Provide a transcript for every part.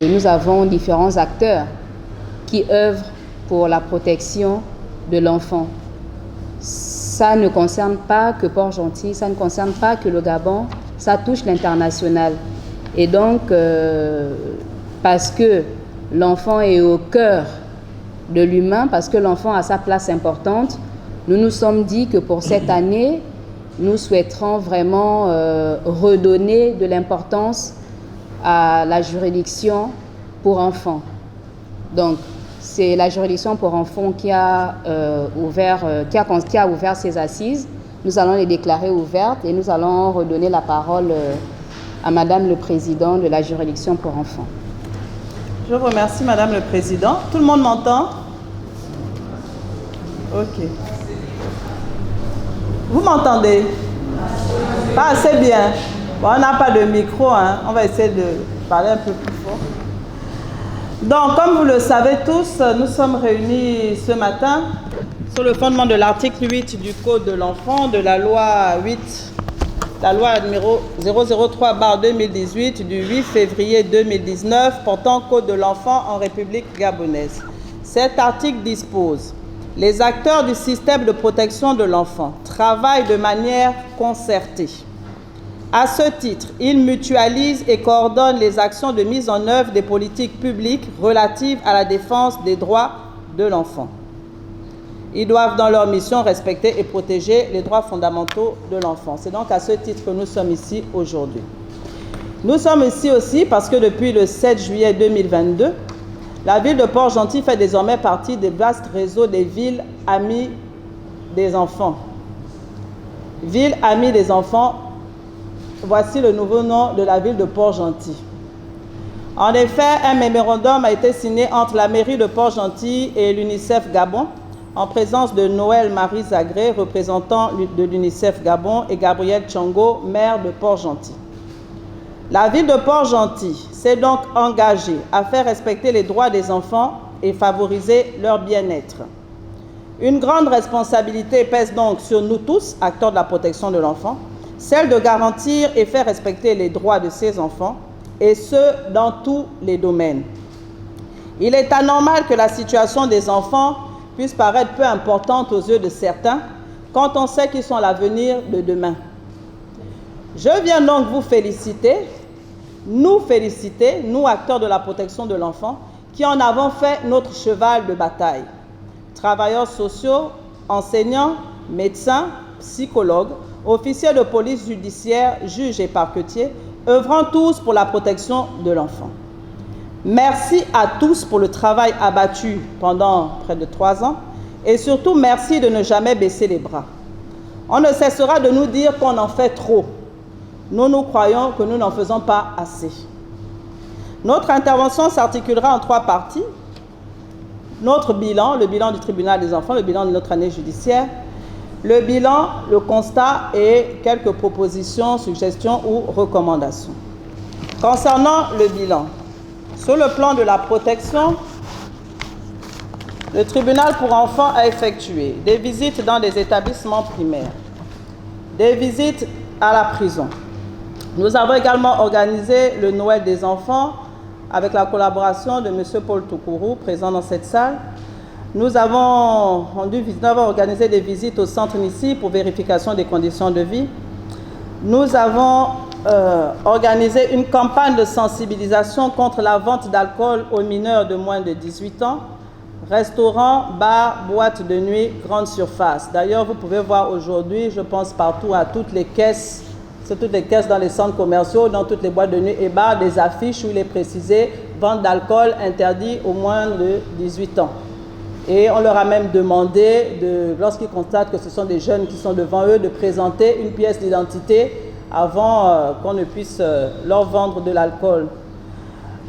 Nous avons différents acteurs qui œuvrent pour la protection de l'enfant. Ça ne concerne pas que Port-Gentil, ça ne concerne pas que le Gabon, ça touche l'international. Et donc, parce que l'enfant est au cœur de l'humain, parce que l'enfant a sa place importante, nous nous sommes dit que pour cette année, nous souhaiterons vraiment redonner de l'importance à la juridiction pour enfants. Donc, c'est la juridiction pour enfants qui a ouvert ses assises. Nous allons les déclarer ouvertes et nous allons redonner la parole à Madame le Président de la juridiction pour enfants. Je vous remercie, Madame le Président. Tout le monde m'entend? Ok. Vous m'entendez? Pas assez bien. Bon, on n'a pas de micro, hein. On va essayer de parler un peu plus fort. Donc, comme vous le savez tous, nous sommes réunis ce matin sur le fondement de l'article 8 du Code de l'enfant, de la loi 8, la loi numéro 003/2018 du 8 février 2019 portant Code de l'enfant en République gabonaise. Cet article dispose: les acteurs du système de protection de l'enfant travaillent de manière concertée. À ce titre, ils mutualisent et coordonnent les actions de mise en œuvre des politiques publiques relatives à la défense des droits de l'enfant. Ils doivent, dans leur mission, respecter et protéger les droits fondamentaux de l'enfant. C'est donc à ce titre que nous sommes ici aujourd'hui. Nous sommes ici aussi parce que depuis le 7 juillet 2022, la ville de Port-Gentil fait désormais partie des vastes réseaux des villes amies des enfants. Ville amie des enfants, voici le nouveau nom de la ville de Port-Gentil. En effet, un mémorandum a été signé entre la mairie de Port-Gentil et l'UNICEF Gabon, en présence de Noël Marie Zagré, représentant de l'UNICEF Gabon, et Gabriel Tchongo, maire de Port-Gentil. La ville de Port-Gentil s'est donc engagée à faire respecter les droits des enfants et favoriser leur bien-être. Une grande responsabilité pèse donc sur nous tous, acteurs de la protection de l'enfant, celle de garantir et faire respecter les droits de ces enfants, et ce, dans tous les domaines. Il est anormal que la situation des enfants puisse paraître peu importante aux yeux de certains, quand on sait qu'ils sont l'avenir de demain. Je viens donc vous féliciter, nous acteurs de la protection de l'enfant, qui en avons fait notre cheval de bataille. Travailleurs sociaux, enseignants, médecins, psychologues, officiers de police judiciaire, juges et parquetiers, œuvrant tous pour la protection de l'enfant. Merci à tous pour le travail abattu pendant près de 3 ans et surtout merci de ne jamais baisser les bras. On ne cessera de nous dire qu'on en fait trop. Nous croyons que nous n'en faisons pas assez. Notre intervention s'articulera en 3 parties. Notre bilan, le bilan du tribunal des enfants, le bilan de notre année judiciaire, le bilan, le constat et quelques propositions, suggestions ou recommandations. Concernant le bilan, sur le plan de la protection, le tribunal pour enfants a effectué des visites dans des établissements primaires, des visites à la prison. Nous avons également organisé le Noël des enfants avec la collaboration de M. Paul Toukourou, présent dans cette salle. Nous avons organisé des visites au centre Nissi pour vérification des conditions de vie. Nous avons organisé une campagne de sensibilisation contre la vente d'alcool aux mineurs de moins de 18 ans, restaurants, bars, boîtes de nuit, grandes surfaces. D'ailleurs, vous pouvez voir aujourd'hui, je pense partout à toutes les caisses, sur toutes les caisses dans les centres commerciaux, dans toutes les boîtes de nuit et bars, des affiches où il est précisé « vente d'alcool interdit aux moins de 18 ans ». Et on leur a même demandé, lorsqu'ils constatent que ce sont des jeunes qui sont devant eux, de présenter une pièce d'identité avant qu'on ne puisse leur vendre de l'alcool.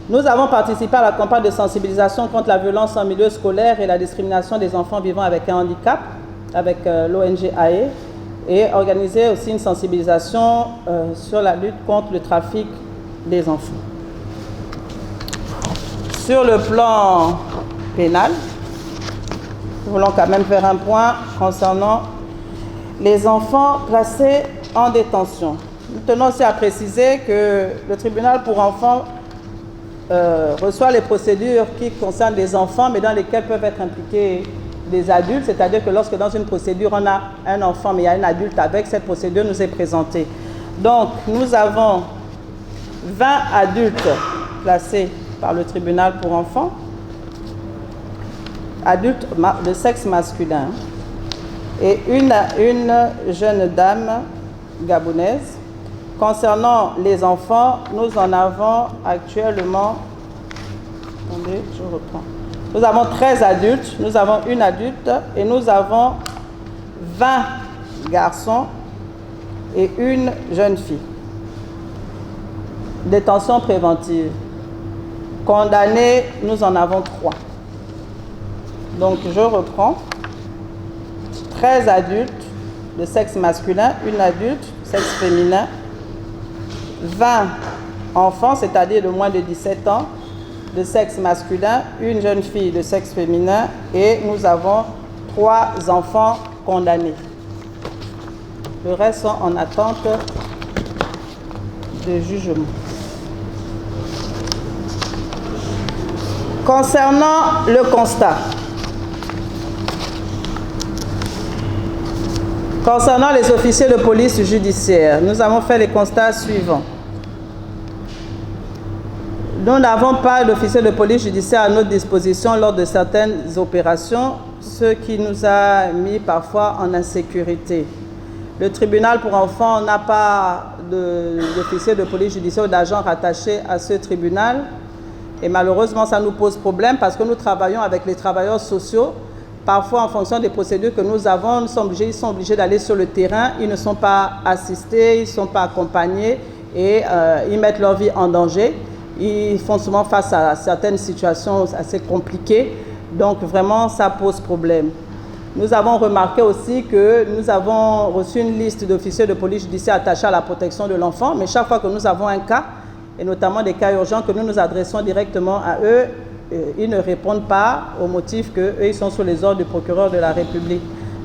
Nous avons participé à la campagne de sensibilisation contre la violence en milieu scolaire et la discrimination des enfants vivant avec un handicap, avec l'ONG AE, et organisé aussi une sensibilisation sur la lutte contre le trafic des enfants. Sur le plan pénal, nous voulons quand même faire un point concernant les enfants placés en détention. Nous tenons aussi à préciser que le tribunal pour enfants reçoit les procédures qui concernent les enfants, mais dans lesquelles peuvent être impliqués des adultes, c'est-à-dire que lorsque dans une procédure, on a un enfant, mais il y a un adulte avec, cette procédure nous est présentée. Donc, nous avons 20 adultes placés par le tribunal pour enfants, adultes de sexe masculin, et une jeune dame gabonaise. Concernant les enfants, nous en avons actuellement, attendez, je reprends. Nous avons 13 adultes, nous avons une adulte et nous avons 20 garçons et une jeune fille. Détention préventive. Condamnés, nous en avons 3. Donc je reprends. 13 adultes de sexe masculin, une adulte, sexe féminin, 20 enfants, c'est-à-dire de moins de 17 ans, de sexe masculin, une jeune fille de sexe féminin et nous avons 3 enfants condamnés. Le reste sont en attente de jugement. Concernant le constat, concernant les officiers de police judiciaire, nous avons fait les constats suivants. Nous n'avons pas d'officier de police judiciaire à notre disposition lors de certaines opérations, ce qui nous a mis parfois en insécurité. Le tribunal pour enfants n'a pas d'officier de police judiciaire ou d'agents rattachés à ce tribunal. Et malheureusement, ça nous pose problème parce que nous travaillons avec les travailleurs sociaux. Parfois, en fonction des procédures que nous avons, ils sont obligés d'aller sur le terrain. Ils ne sont pas assistés, ils ne sont pas accompagnés et ils mettent leur vie en danger. Ils font souvent face à certaines situations assez compliquées. Donc, vraiment, ça pose problème. Nous avons remarqué aussi que nous avons reçu une liste d'officiers de police judiciaire attachés à la protection de l'enfant. Mais chaque fois que nous avons un cas, et notamment des cas urgents que nous nous adressons directement à eux, ils ne répondent pas au motif qu'eux, ils sont sous les ordres du procureur de la République.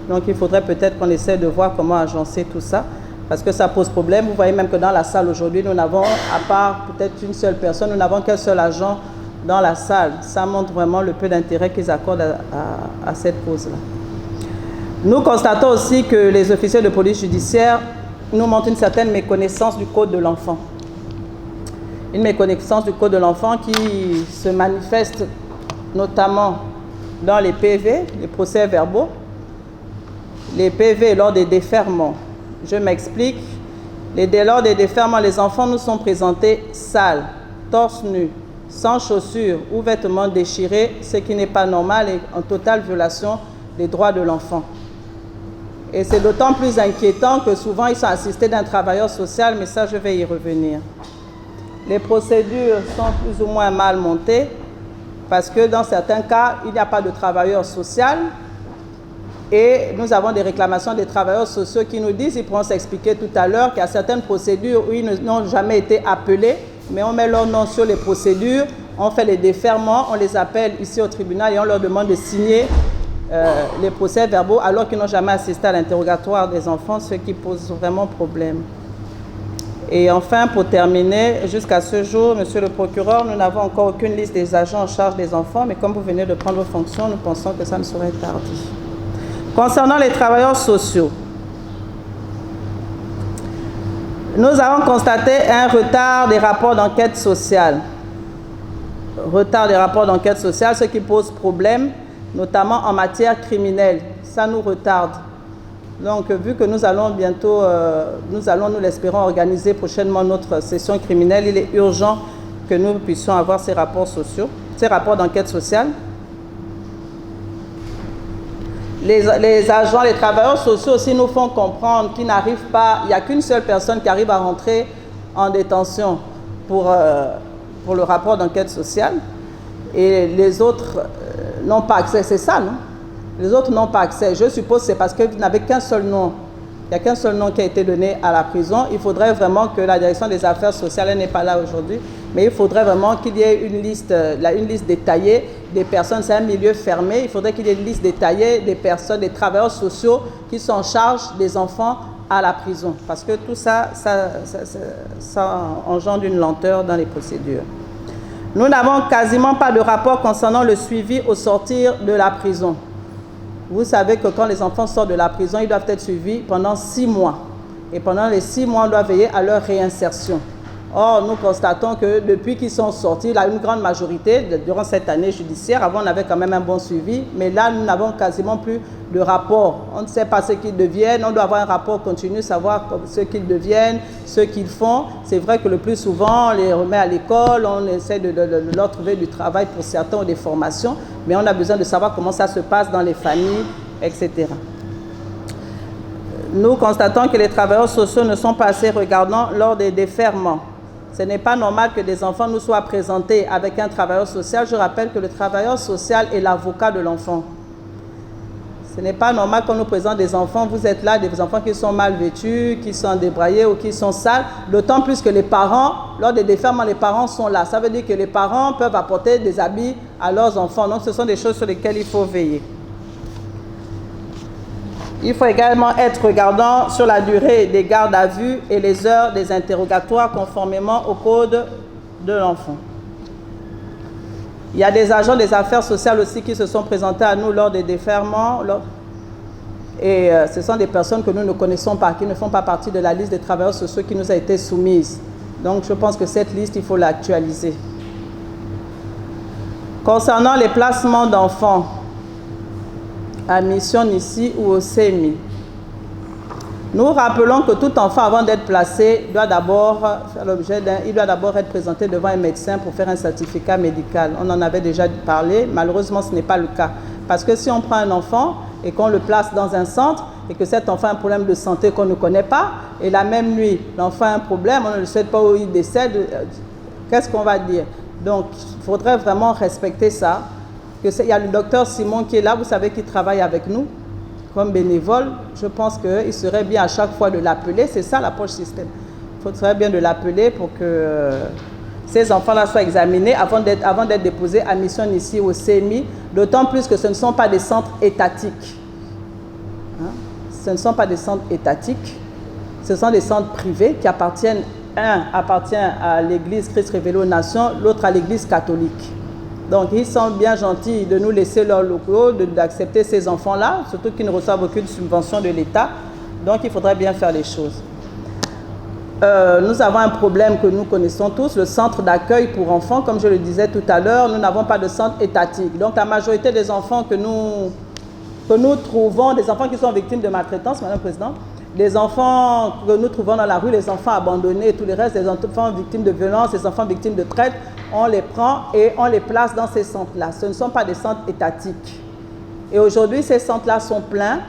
Donc, il faudrait peut-être qu'on essaie de voir comment agencer tout ça, parce que ça pose problème. Vous voyez même que dans la salle aujourd'hui, nous n'avons, à part peut-être une seule personne, nous n'avons qu'un seul agent dans la salle. Ça montre vraiment le peu d'intérêt qu'ils accordent à cette cause-là. Nous constatons aussi que les officiers de police judiciaire nous montrent une certaine méconnaissance du Code de l'enfant. Une méconnaissance du Code de l'enfant qui se manifeste notamment dans les PV, les procès-verbaux, les PV lors des déferments. Je m'explique. Lors des déferments, les enfants nous sont présentés sales, torse nu, sans chaussures ou vêtements déchirés, ce qui n'est pas normal et en totale violation des droits de l'enfant. Et c'est d'autant plus inquiétant que souvent ils sont assistés d'un travailleur social, mais ça je vais y revenir. Les procédures sont plus ou moins mal montées parce que dans certains cas, il n'y a pas de travailleur social et nous avons des réclamations des travailleurs sociaux qui nous disent, ils pourront s'expliquer tout à l'heure, qu'il y a certaines procédures où ils n'ont jamais été appelés, mais on met leur nom sur les procédures, on fait les déferments, on les appelle ici au tribunal et on leur demande de signer les procès-verbaux alors qu'ils n'ont jamais assisté à l'interrogatoire des enfants, ce qui pose vraiment problème. Et enfin, pour terminer, jusqu'à ce jour, Monsieur le procureur, nous n'avons encore aucune liste des agents en charge des enfants, mais comme vous venez de prendre vos fonctions, nous pensons que ça ne saurait tarder. Concernant les travailleurs sociaux, nous avons constaté un retard des rapports d'enquête sociale. Retard des rapports d'enquête sociale, ce qui pose problème, notamment en matière criminelle. Ça nous retarde. Donc, vu que nous allons bientôt, nous l'espérons, organiser prochainement notre session criminelle, il est urgent que nous puissions avoir ces rapports sociaux, ces rapports d'enquête sociale. Les agents, les travailleurs sociaux aussi nous font comprendre qu'ils n'arrivent pas, il n'y a qu'une seule personne qui arrive à rentrer en détention pour le rapport d'enquête sociale et les autres n'ont pas accès, c'est ça, non? Les autres n'ont pas accès. Je suppose que c'est parce que vous n'avez qu'un seul nom. Il n'y a qu'un seul nom qui a été donné à la prison. Il faudrait vraiment que la direction des affaires sociales, elle n'est pas là aujourd'hui, mais il faudrait vraiment qu'il y ait une liste détaillée des personnes. C'est un milieu fermé. Il faudrait qu'il y ait une liste détaillée des personnes, des travailleurs sociaux qui sont en charge des enfants à la prison. Parce que tout ça engendre une lenteur dans les procédures. Nous n'avons quasiment pas de rapport concernant le suivi au sortir de la prison. Vous savez que quand les enfants sortent de la prison, ils doivent être suivis pendant 6 mois. Et pendant les 6 mois, on doit veiller à leur réinsertion. Or, nous constatons que depuis qu'ils sont sortis, là, une grande majorité, durant cette année judiciaire, avant on avait quand même un bon suivi, mais là, nous n'avons quasiment plus de rapport. On ne sait pas ce qu'ils deviennent, on doit avoir un rapport continu, savoir ce qu'ils deviennent, ce qu'ils font. C'est vrai que le plus souvent, on les remet à l'école, on essaie de leur trouver du travail pour certains ou des formations, mais on a besoin de savoir comment ça se passe dans les familles, etc. Nous constatons que les travailleurs sociaux ne sont pas assez regardants lors des déferments. Ce n'est pas normal que des enfants nous soient présentés avec un travailleur social. Je rappelle que le travailleur social est l'avocat de l'enfant. Ce n'est pas normal qu'on nous présente des enfants, vous êtes là, des enfants qui sont mal vêtus, qui sont débraillés ou qui sont sales, d'autant plus que les parents, lors des déferments, les parents sont là. Ça veut dire que les parents peuvent apporter des habits à leurs enfants. Donc ce sont des choses sur lesquelles il faut veiller. Il faut également être regardant sur la durée des gardes à vue et les heures des interrogatoires conformément au code de l'enfant. Il y a des agents des affaires sociales aussi qui se sont présentés à nous lors des déferments. Et ce sont des personnes que nous ne connaissons pas, qui ne font pas partie de la liste des travailleurs sociaux qui nous a été soumise. Donc je pense que cette liste, il faut l'actualiser. Concernant les placements d'enfants, à mission ici ou au CMI. Nous rappelons que tout enfant, avant d'être placé, doit d'abord être présenté devant un médecin pour faire un certificat médical. On en avait déjà parlé, malheureusement ce n'est pas le cas. Parce que si on prend un enfant et qu'on le place dans un centre et que cet enfant a un problème de santé qu'on ne connaît pas, et la même nuit, l'enfant a un problème, on ne le sait pas où il décède, qu'est-ce qu'on va dire? Donc, il faudrait vraiment respecter ça. Il y a le docteur Simon qui est là, vous savez, qui travaille avec nous comme bénévole. Je pense qu'il serait bien à chaque fois de l'appeler. C'est ça l'approche système. Il faudrait bien de l'appeler pour que ces enfants-là soient examinés avant d'être déposés à mission ici au CMI. D'autant plus que ce ne sont pas des centres étatiques. Hein? Ce ne sont pas des centres étatiques. Ce sont des centres privés qui appartiennent. Un appartient à l'église Christ révélé aux nations, l'autre à l'église catholique. Donc, ils sont bien gentils de nous laisser leurs locaux, d'accepter ces enfants-là, surtout qu'ils ne reçoivent aucune subvention de l'État. Donc, il faudrait bien faire les choses. Nous avons un problème que nous connaissons tous, le centre d'accueil pour enfants. Comme je le disais tout à l'heure, nous n'avons pas de centre étatique. Donc, la majorité des enfants que nous trouvons, des enfants qui sont victimes de maltraitance, Madame la Présidente, des enfants que nous trouvons dans la rue, les enfants abandonnés, tous les restes, des enfants victimes de violences, des enfants victimes de traite, on les prend et on les place dans ces centres-là. Ce ne sont pas des centres étatiques. Et aujourd'hui, ces centres-là sont pleins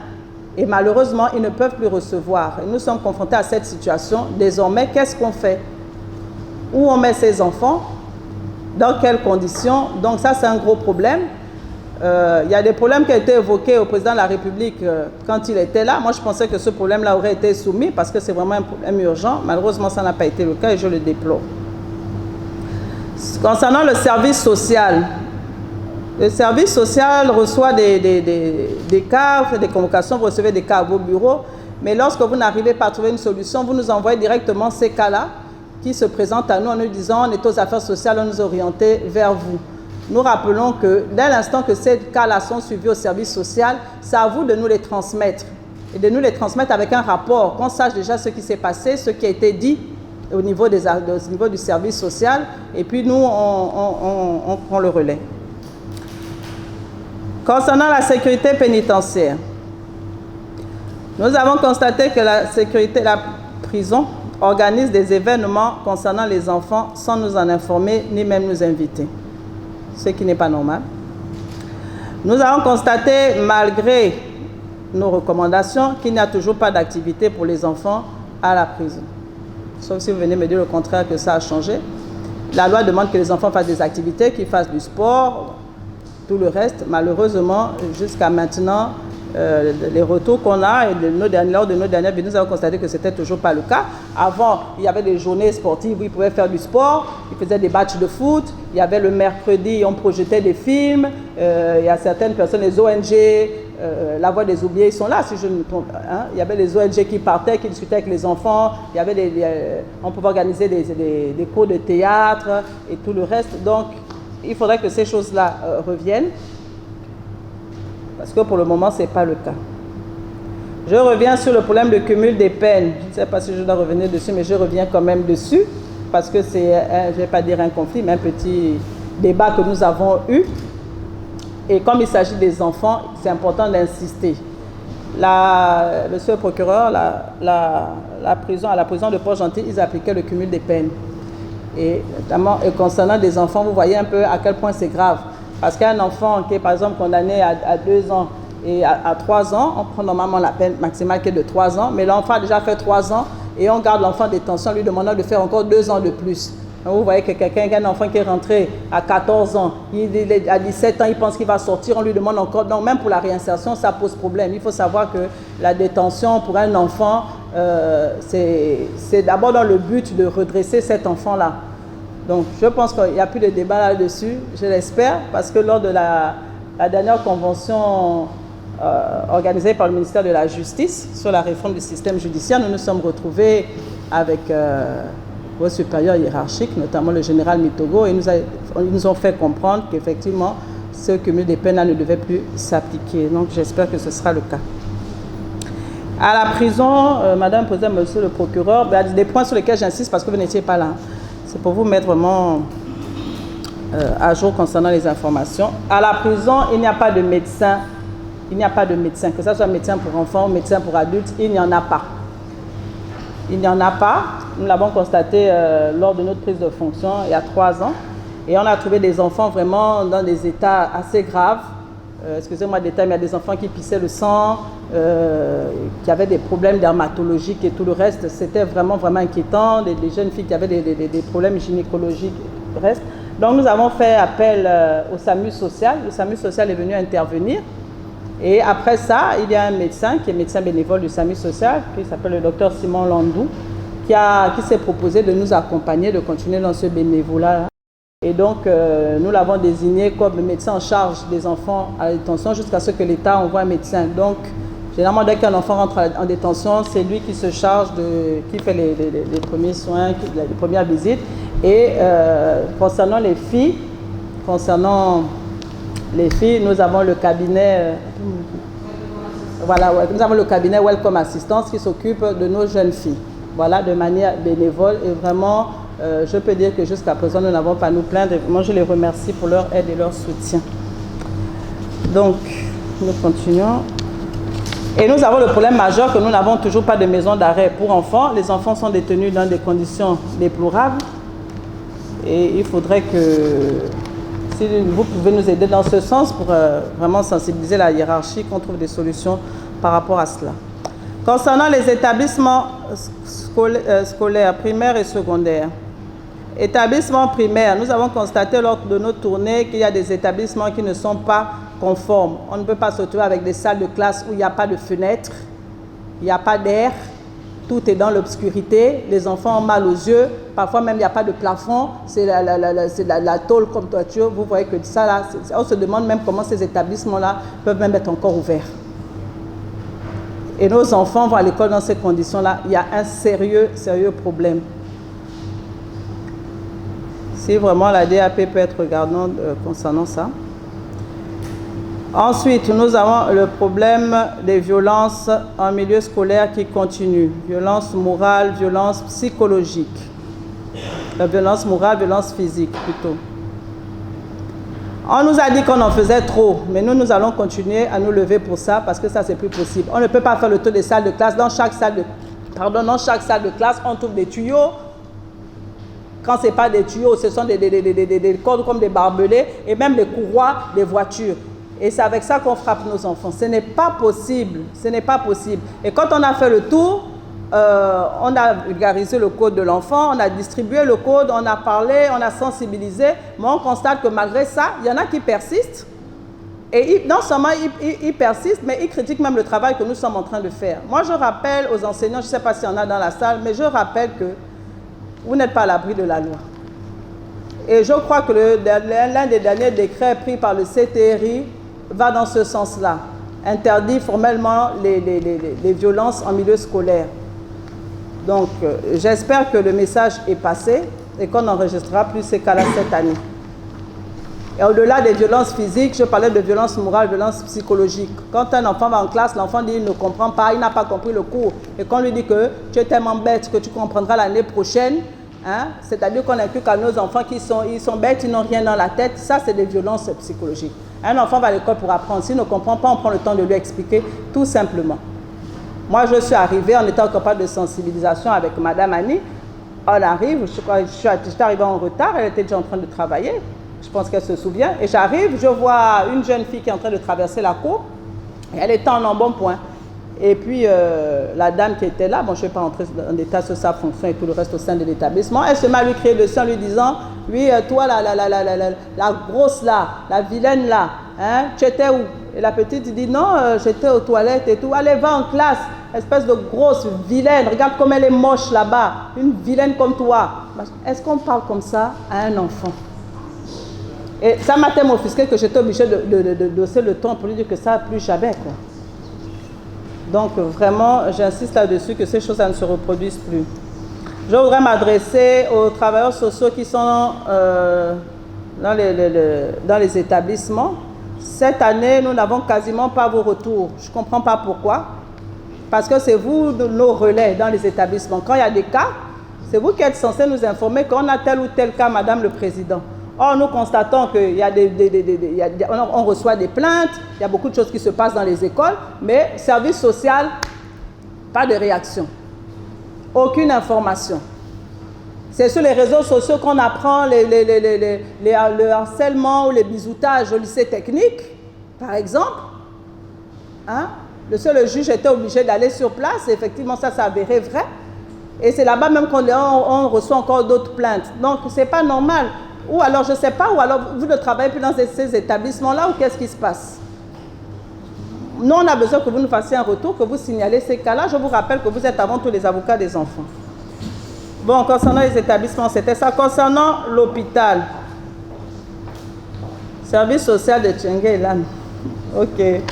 et malheureusement, ils ne peuvent plus recevoir. Et nous sommes confrontés à cette situation. Désormais, qu'est-ce qu'on fait? Où on met ces enfants? Dans quelles conditions? Donc ça, c'est un gros problème. Il y a des problèmes qui ont été évoqués au président de la République quand il était là. Moi, je pensais que ce problème-là aurait été soumis parce que c'est vraiment un problème urgent. Malheureusement, ça n'a pas été le cas et je le déplore. Concernant le service social, le service social reçoit des cas, fait des convocations, vous recevez des cas à vos bureaux, mais lorsque vous n'arrivez pas à trouver une solution, vous nous envoyez directement ces cas-là qui se présentent à nous en nous disant on est aux affaires sociales, on nous oriente vers vous. Nous rappelons que dès l'instant que ces cas-là sont suivis au service social, c'est à vous de nous les transmettre. Et de nous les transmettre avec un rapport, qu'on sache déjà ce qui s'est passé, ce qui a été dit au niveau du service social. Et puis nous, on prend le relais. Concernant la sécurité pénitentiaire, nous avons constaté que la prison organise des événements concernant les enfants sans nous en informer, ni même nous inviter. Ce qui n'est pas normal. Nous avons constaté, malgré nos recommandations, qu'il n'y a toujours pas d'activité pour les enfants à la prison. Sauf si vous venez me dire le contraire, que ça a changé. La loi demande que les enfants fassent des activités, qu'ils fassent du sport, tout le reste. Malheureusement, jusqu'à maintenant, les retours qu'on a et lors de nos dernières vidéos, nous avons constaté que ce n'était toujours pas le cas. Avant, il y avait des journées sportives où ils pouvaient faire du sport, ils faisaient des matchs de foot, il y avait le mercredi, on projetait des films, il y a certaines personnes, les ONG, la Voix des oubliés, ils sont là, si je ne me trompe. Hein. Il y avait les ONG qui partaient, qui discutaient avec les enfants, il y avait on pouvait organiser des cours de théâtre et tout le reste. Donc, il faudrait que ces choses-là reviennent, parce que pour le moment, ce n'est pas le cas. Je reviens sur le problème de cumul des peines. Je ne sais pas si je dois revenir dessus, mais je reviens quand même dessus, parce que c'est, je ne vais pas dire un conflit, mais un petit débat que nous avons eu. Et comme il s'agit des enfants, c'est important d'insister. Monsieur le procureur, à la prison de Port-Gentil, ils appliquaient le cumul des peines. Et notamment concernant des enfants, vous voyez un peu à quel point c'est grave. Parce qu'un enfant qui est par exemple condamné à 2 ans et à 3 ans, on prend normalement la peine maximale qui est de 3 ans, mais l'enfant a déjà fait 3 ans et on garde l'enfant en détention en lui demandant de faire encore 2 ans de plus. Donc vous voyez que un enfant qui est rentré à 14 ans, à 17 ans, il pense qu'il va sortir, on lui demande encore. Donc même pour la réinsertion, ça pose problème. Il faut savoir que la détention pour un enfant, c'est d'abord dans le but de redresser cet enfant-là. Donc je pense qu'il n'y a plus de débat là-dessus, je l'espère, parce que lors de la dernière convention organisée par le ministère de la Justice sur la réforme du système judiciaire, nous nous sommes retrouvés avec vos supérieurs hiérarchiques, notamment le général Mitogo, et ils nous ont fait comprendre qu'effectivement, ce cumul des peines ne devait plus s'appliquer. Donc j'espère que ce sera le cas. À la prison, Madame posait, Monsieur le procureur, il y a des points sur lesquels j'insiste parce que vous n'étiez pas là. C'est pour vous mettre vraiment à jour concernant les informations. À la prison, il n'y a pas de médecin. Il n'y a pas de médecin, que ce soit médecin pour enfants ou médecin pour adultes, il n'y en a pas. Il n'y en a pas. Nous l'avons constaté lors de notre prise de fonction il y a 3 ans. Et on a trouvé des enfants vraiment dans des états assez graves. Excusez-moi des détails, mais il y a des enfants qui pissaient le sang, qui avaient des problèmes dermatologiques et tout le reste. C'était vraiment, vraiment inquiétant. Des jeunes filles qui avaient des problèmes gynécologiques et tout le reste. Donc nous avons fait appel au SAMU social. Le SAMU social est venu intervenir. Et après ça, il y a un médecin qui est médecin bénévole du SAMU social, qui s'appelle le docteur Simon Landou, qui s'est proposé de nous accompagner, de continuer dans ce bénévolat. Et donc, nous l'avons désigné comme le médecin en charge des enfants à la détention jusqu'à ce que l'État envoie un médecin. Donc, généralement, dès qu'un enfant rentre en détention, c'est lui qui se charge qui fait les premiers soins, les premières visites. Et concernant les filles, nous avons le cabinet, nous avons le cabinet Welcome Assistance qui s'occupe de nos jeunes filles, voilà, de manière bénévole. Et vraiment, je peux dire que jusqu'à présent, nous n'avons pas à nous plaindre. Moi, je les remercie pour leur aide et leur soutien. Donc, nous continuons. Et nous avons le problème majeur que nous n'avons toujours pas de maison d'arrêt pour enfants. Les enfants sont détenus dans des conditions déplorables. Et il faudrait que, si vous pouvez nous aider dans ce sens pour vraiment sensibiliser la hiérarchie, qu'on trouve des solutions par rapport à cela. Concernant les établissements scolaires, primaires et secondaires. Établissements primaires, nous avons constaté lors de notre tournée qu'il y a des établissements qui ne sont pas conformes. On ne peut pas se retrouver avec des salles de classe où il n'y a pas de fenêtres, il n'y a pas d'air, tout est dans l'obscurité, les enfants ont mal aux yeux, parfois même il n'y a pas de plafond, c'est la tôle comme toiture. Vous voyez que ça là, on se demande même comment ces établissements-là peuvent même être encore ouverts. Et nos enfants vont à l'école dans ces conditions-là, il y a un sérieux problème. Si vraiment la DAP peut être regardante concernant ça. Ensuite, nous avons le problème des violences en milieu scolaire qui continue. Violence morale, violence psychologique. Violence morale, violence physique plutôt. On nous a dit qu'on en faisait trop, mais nous allons continuer à nous lever pour ça parce que ça, c'est plus possible. On ne peut pas faire le tour des salles de classe. Dans chaque salle de classe, on trouve des tuyaux. Quand ce n'est pas des tuyaux, ce sont des cordes comme des barbelés et même les courroies des voitures. Et c'est avec ça qu'on frappe nos enfants. Ce n'est pas possible. Ce n'est pas possible. Et quand on a fait le tour, on a vulgarisé le code de l'enfant, on a distribué le code, on a parlé, on a sensibilisé. Mais on constate que malgré ça, il y en a qui persistent. Et non seulement ils persistent, mais ils critiquent même le travail que nous sommes en train de faire. Moi, je rappelle aux enseignants, je ne sais pas s'il y en a dans la salle, mais je rappelle que vous n'êtes pas à l'abri de la loi. Et je crois que l'un des derniers décrets pris par le CTRI va dans ce sens-là. interdit formellement les violences en milieu scolaire. Donc, j'espère que le message est passé et qu'on n'enregistrera plus ces cas-là cette année. Et au-delà des violences physiques, je parlais de violences morales, violences psychologiques. Quand un enfant va en classe, l'enfant dit qu'il ne comprend pas, il n'a pas compris le cours. Et qu'on lui dit que tu es tellement bête que tu comprendras l'année prochaine, hein? C'est-à-dire qu'on inculque à nos enfants qu'ils sont bêtes, ils n'ont rien dans la tête. Ça, c'est des violences psychologiques. Un enfant va à l'école pour apprendre. S'il ne comprend pas, on prend le temps de lui expliquer tout simplement. Moi, je suis arrivée en étant capable de sensibilisation avec Madame Annie. On arrive, j'étais arrivée en retard, elle était déjà en train de travailler. Je pense qu'elle se souvient. Et j'arrive, je vois une jeune fille qui est en train de traverser la cour. Et elle était en embonpoint. Et puis, la dame qui était là, bon, je ne vais pas entrer en détail sur sa fonction et tout le reste au sein de l'établissement, elle se met à lui crier dessus en lui disant, oui, toi, la grosse là, la vilaine là, hein, tu étais où? Et la petite dit, non, j'étais aux toilettes et tout. Allez, va en classe, espèce de grosse vilaine, regarde comme elle est moche là-bas, une vilaine comme toi. Est-ce qu'on parle comme ça à un enfant? Et ça m'a tellement offusqué que j'étais obligée de doser le ton pour lui dire que ça, plus jamais, quoi. Donc, vraiment, j'insiste là-dessus que ces choses-là ne se reproduisent plus. Je voudrais m'adresser aux travailleurs sociaux qui sont dans les établissements. Cette année, nous n'avons quasiment pas vos retours. Je ne comprends pas pourquoi. Parce que c'est vous nos relais dans les établissements. Quand il y a des cas, c'est vous qui êtes censés nous informer qu'on a tel ou tel cas, Madame le Président. Or, nous constatons qu'il y a on reçoit des plaintes, il y a beaucoup de choses qui se passent dans les écoles, mais service social, pas de réaction. Aucune information. C'est sur les réseaux sociaux qu'on apprend le harcèlement ou les bizoutages au lycée technique, par exemple. Hein? Le juge était obligé d'aller sur place, et effectivement, ça s'est avéré vrai. Et c'est là-bas même qu'on reçoit encore d'autres plaintes. Donc, ce n'est pas normal. Ou alors, je ne sais pas, ou alors vous ne travaillez plus dans ces établissements-là, ou qu'est-ce qui se passe? Nous, on a besoin que vous nous fassiez un retour, que vous signalez ces cas-là. Je vous rappelle que vous êtes avant tout les avocats des enfants. Bon, concernant les établissements, c'était ça. Concernant l'hôpital, service social de Tchenguelan. Ok.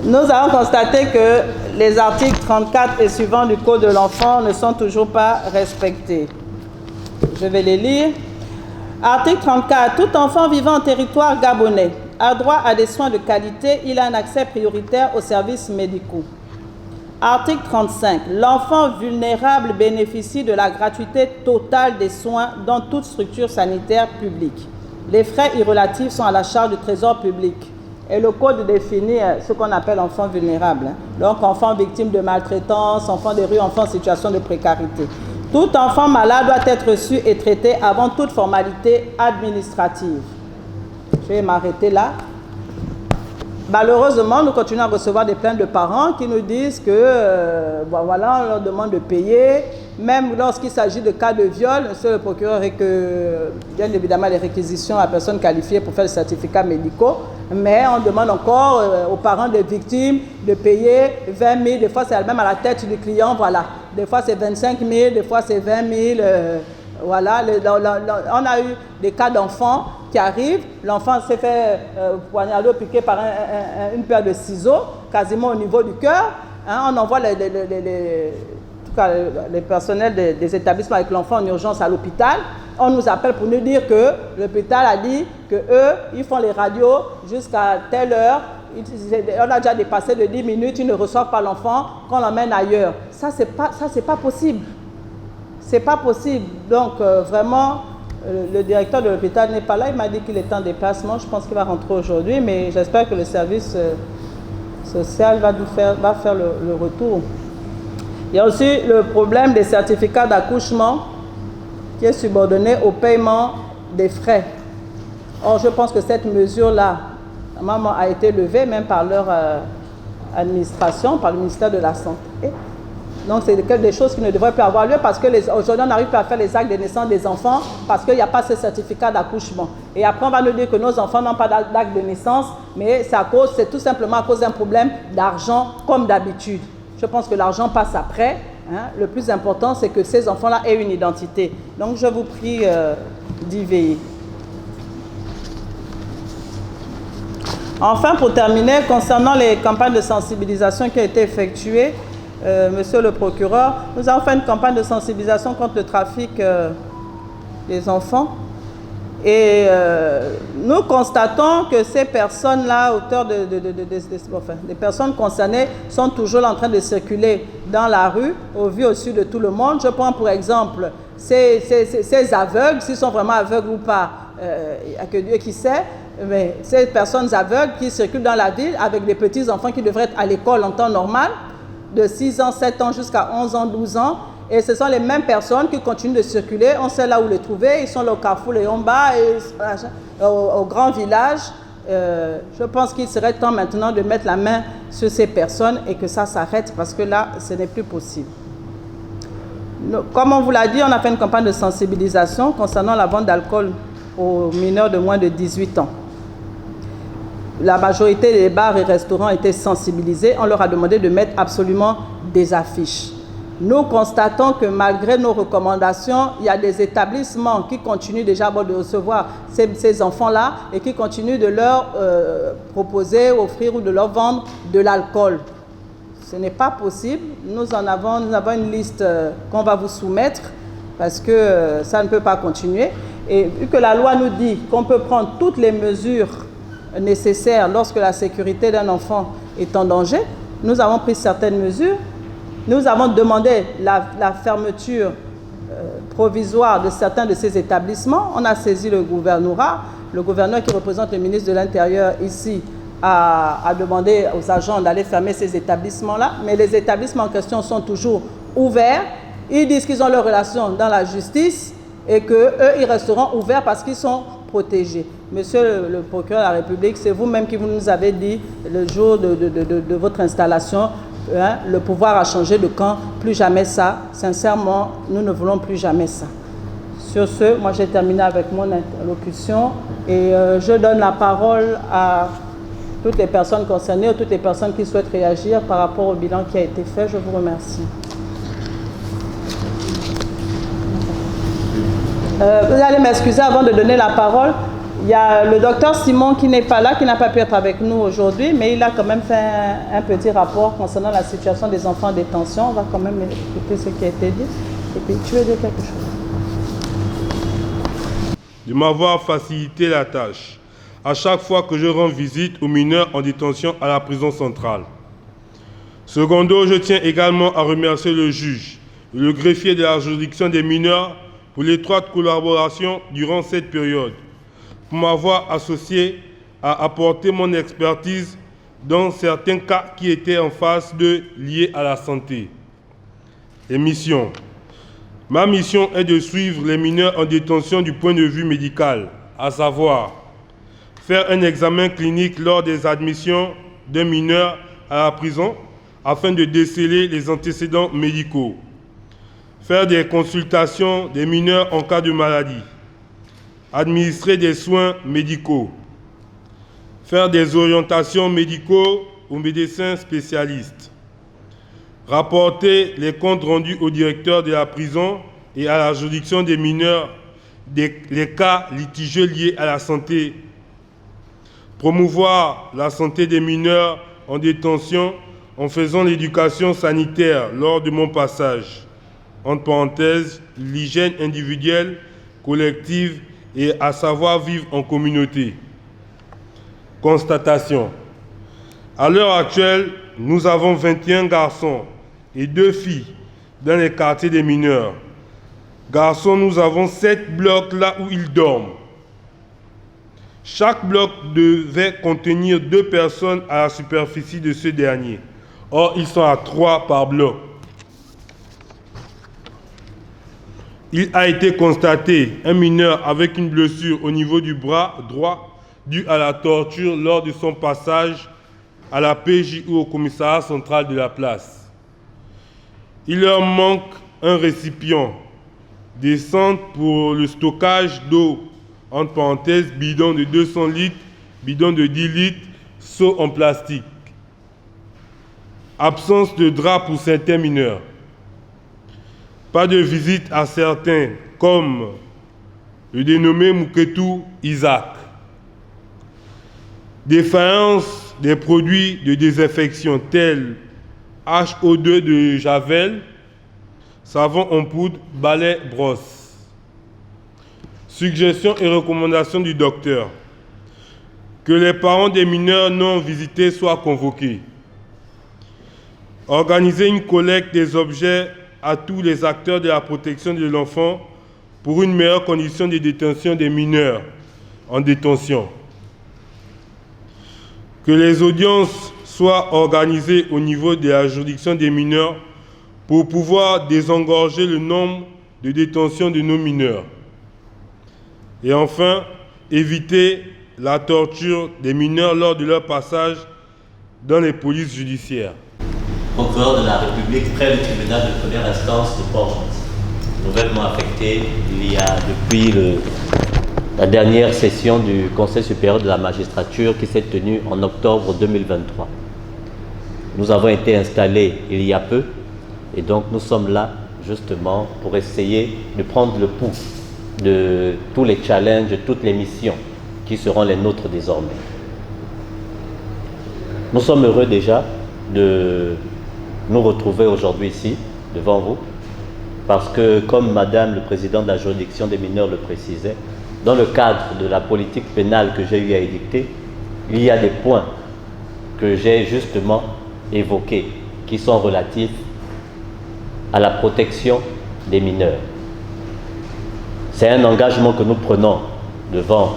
Nous avons constaté que les articles 34 et suivants du Code de l'enfant ne sont toujours pas respectés. Je vais les lire. Article 34. Tout enfant vivant en territoire gabonais a droit à des soins de qualité. Il a un accès prioritaire aux services médicaux. Article 35. L'enfant vulnérable bénéficie de la gratuité totale des soins dans toute structure sanitaire publique. Les frais irrelatifs sont à la charge du trésor public. Et le code définit ce qu'on appelle enfant vulnérable. Donc, enfant victime de maltraitance, enfant de rue, enfant en situation de précarité. Tout enfant malade doit être reçu et traité avant toute formalité administrative. Je vais m'arrêter là. Malheureusement, nous continuons à recevoir des plaintes de parents qui nous disent que, voilà, on leur demande de payer, même lorsqu'il s'agit de cas de viol, c'est le procureur et que, bien évidemment, les réquisitions à personnes qualifiées pour faire les certificats médicaux, mais on demande encore aux parents des victimes de payer 20 000, des fois c'est même à la tête du client, voilà. Des fois c'est 25 000, des fois c'est 20 000, voilà. On a eu des cas d'enfants qui arrivent, l'enfant s'est fait poignarder ou piquer par une paire de ciseaux, quasiment au niveau du cœur. Hein, on envoie les personnels des établissements avec l'enfant en urgence à l'hôpital. On nous appelle pour nous dire que l'hôpital a dit qu'eux, ils font les radios jusqu'à telle heure. On a déjà dépassé de 10 minutes, ils ne reçoivent pas l'enfant, qu'on l'emmène ailleurs. Ça, c'est pas possible. C'est pas possible. Donc, vraiment, le directeur de l'hôpital n'est pas là. Il m'a dit qu'il est en déplacement. Je pense qu'il va rentrer aujourd'hui, mais j'espère que le service social va faire le retour. Il y a aussi le problème des certificats d'accouchement qui est subordonné au paiement des frais. Or, je pense que cette mesure-là, normalement, a été levée même par leur administration, par le ministère de la Santé. Donc, c'est des choses qui ne devraient plus avoir lieu parce qu'aujourd'hui, on n'arrive plus à faire les actes de naissance des enfants parce qu'il n'y a pas ce certificat d'accouchement. Et après, on va nous dire que nos enfants n'ont pas d'acte de naissance, mais c'est tout simplement à cause d'un problème d'argent comme d'habitude. Je pense que l'argent passe après. Hein. Le plus important, c'est que ces enfants-là aient une identité. Donc, je vous prie d'y veiller. Enfin, pour terminer, concernant les campagnes de sensibilisation qui ont été effectuées, Monsieur le procureur, nous avons fait une campagne de sensibilisation contre le trafic des enfants. Et nous constatons que ces personnes-là, auteurs des personnes concernées, sont toujours en train de circuler dans la rue, au vu au su de tout le monde. Je prends pour exemple ces aveugles, s'ils sont vraiment aveugles ou pas, il n'y a que Dieu qui sait, mais ces personnes aveugles qui circulent dans la ville avec des petits-enfants qui devraient être à l'école en temps normal, de 6 ans, 7 ans jusqu'à 11 ans, 12 ans. Et ce sont les mêmes personnes qui continuent de circuler. On sait là où les trouver. Ils sont au Carrefour Léomba et au grand village. Je pense qu'il serait temps maintenant de mettre la main sur ces personnes et que ça s'arrête parce que là, ce n'est plus possible. Comme on vous l'a dit, on a fait une campagne de sensibilisation concernant la vente d'alcool aux mineurs de moins de 18 ans. La majorité des bars et restaurants étaient sensibilisés. On leur a demandé de mettre absolument des affiches. Nous constatons que malgré nos recommandations, il y a des établissements qui continuent déjà de recevoir ces enfants-là et qui continuent de leur proposer, offrir ou de leur vendre de l'alcool. Ce n'est pas possible. Nous avons une liste qu'on va vous soumettre parce que ça ne peut pas continuer. Et vu que la loi nous dit qu'on peut prendre toutes les mesures nécessaires lorsque la sécurité d'un enfant est en danger, nous avons pris certaines mesures. Nous avons demandé la fermeture provisoire de certains de ces établissements. On a saisi le gouvernorat. Le gouverneur qui représente le ministre de l'Intérieur ici a demandé aux agents d'aller fermer ces établissements-là. Mais les établissements en question sont toujours ouverts. Ils disent qu'ils ont leur relation dans la justice et qu'eux, ils resteront ouverts parce qu'ils sont protégés. Monsieur le procureur de la République, c'est vous-même qui nous avez dit le jour de votre installation, le pouvoir a changé de camp, plus jamais ça. Sincèrement, nous ne voulons plus jamais ça. Sur ce, moi j'ai terminé avec mon interlocution et je donne la parole à toutes les personnes concernées ou toutes les personnes qui souhaitent réagir par rapport au bilan qui a été fait. Je vous remercie. Vous allez m'excuser avant de donner la parole. Il y a le docteur Simon qui n'est pas là, qui n'a pas pu être avec nous aujourd'hui, mais il a quand même fait un petit rapport concernant la situation des enfants en détention. On va quand même écouter ce qui a été dit. Et puis, tu veux dire quelque chose? De m'avoir facilité la tâche à chaque fois que je rends visite aux mineurs en détention à la prison centrale. Secondo, je tiens également à remercier le juge et le greffier de la juridiction des mineurs pour l'étroite collaboration durant cette période, pour m'avoir associé à apporter mon expertise dans certains cas qui étaient en phase de liés à la santé. Et mission. Ma mission est de suivre les mineurs en détention du point de vue médical, à savoir faire un examen clinique lors des admissions d'un mineur à la prison afin de déceler les antécédents médicaux, faire des consultations des mineurs en cas de maladie, administrer des soins médicaux, faire des orientations médicaux aux médecins spécialistes, rapporter les comptes rendus au directeur de la prison et à la juridiction des mineurs les cas litigieux liés à la santé, promouvoir la santé des mineurs en détention en faisant l'éducation sanitaire lors de mon passage, entre parenthèses, l'hygiène individuelle, collective et à savoir vivre en communauté. Constatation. À l'heure actuelle, nous avons 21 garçons et 2 filles dans les quartiers des mineurs. Garçons, nous avons 7 blocs là où ils dorment. Chaque bloc devait contenir 2 personnes à la superficie de ce dernier. Or, ils sont à 3 par bloc. Il a été constaté un mineur avec une blessure au niveau du bras droit due à la torture lors de son passage à la PJ ou au commissariat central de la place. Il leur manque un récipient, des centres pour le stockage d'eau, entre parenthèses, bidon de 200 litres, bidon de 10 litres, seau en plastique. Absence de drap pour certains mineurs. Pas de visite à certains, comme le dénommé Mouketou Isaac. défaillance des produits de désinfection tels HO2 de Javel, savon en poudre, balai, brosse. Suggestions et recommandations du docteur. Que les parents des mineurs non visités soient convoqués. Organiser une collecte des objets à tous les acteurs de la protection de l'enfant pour une meilleure condition de détention des mineurs en détention. Que les audiences soient organisées au niveau de la juridiction des mineurs pour pouvoir désengorger le nombre de détentions de nos mineurs. Et enfin, éviter la torture des mineurs lors de leur passage dans les polices judiciaires. Procureur de la République près du tribunal de première instance de Port-Gentil, nouvellement affecté il y a depuis la dernière session du Conseil supérieur de la magistrature qui s'est tenue en octobre 2023. Nous avons été installés il y a peu et donc nous sommes là justement pour essayer de prendre le pouls de tous les challenges, de toutes les missions qui seront les nôtres désormais. Nous sommes heureux déjà de nous retrouver aujourd'hui ici, devant vous, parce que, comme Madame le Président de la juridiction des mineurs le précisait, dans le cadre de la politique pénale que j'ai eu à édicter, il y a des points que j'ai justement évoqués, qui sont relatifs à la protection des mineurs. C'est un engagement que nous prenons devant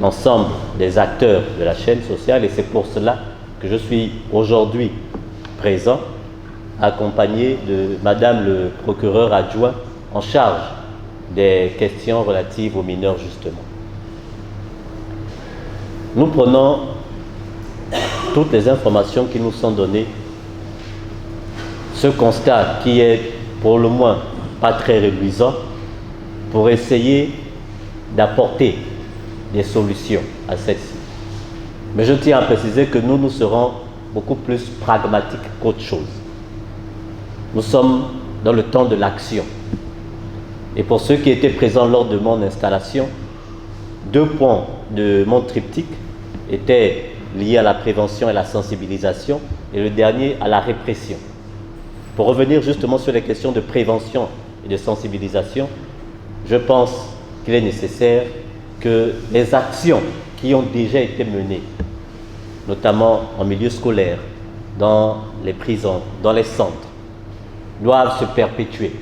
l'ensemble des acteurs de la chaîne sociale et c'est pour cela que je suis aujourd'hui présent, accompagné de Madame le procureur adjoint en charge des questions relatives aux mineurs justement. Nous prenons toutes les informations qui nous sont données, ce constat qui est pour le moins pas très réduisant, pour essayer d'apporter des solutions à celle-ci. Mais je tiens à préciser que nous serons beaucoup plus pragmatiques qu'autre chose. Nous sommes dans le temps de l'action. Et pour ceux qui étaient présents lors de mon installation, 2 points de mon triptyque étaient liés à la prévention et la sensibilisation, et le dernier à la répression. Pour revenir justement sur les questions de prévention et de sensibilisation, je pense qu'il est nécessaire que les actions qui ont déjà été menées, notamment en milieu scolaire, dans les prisons, dans les centres, doivent se perpétuer.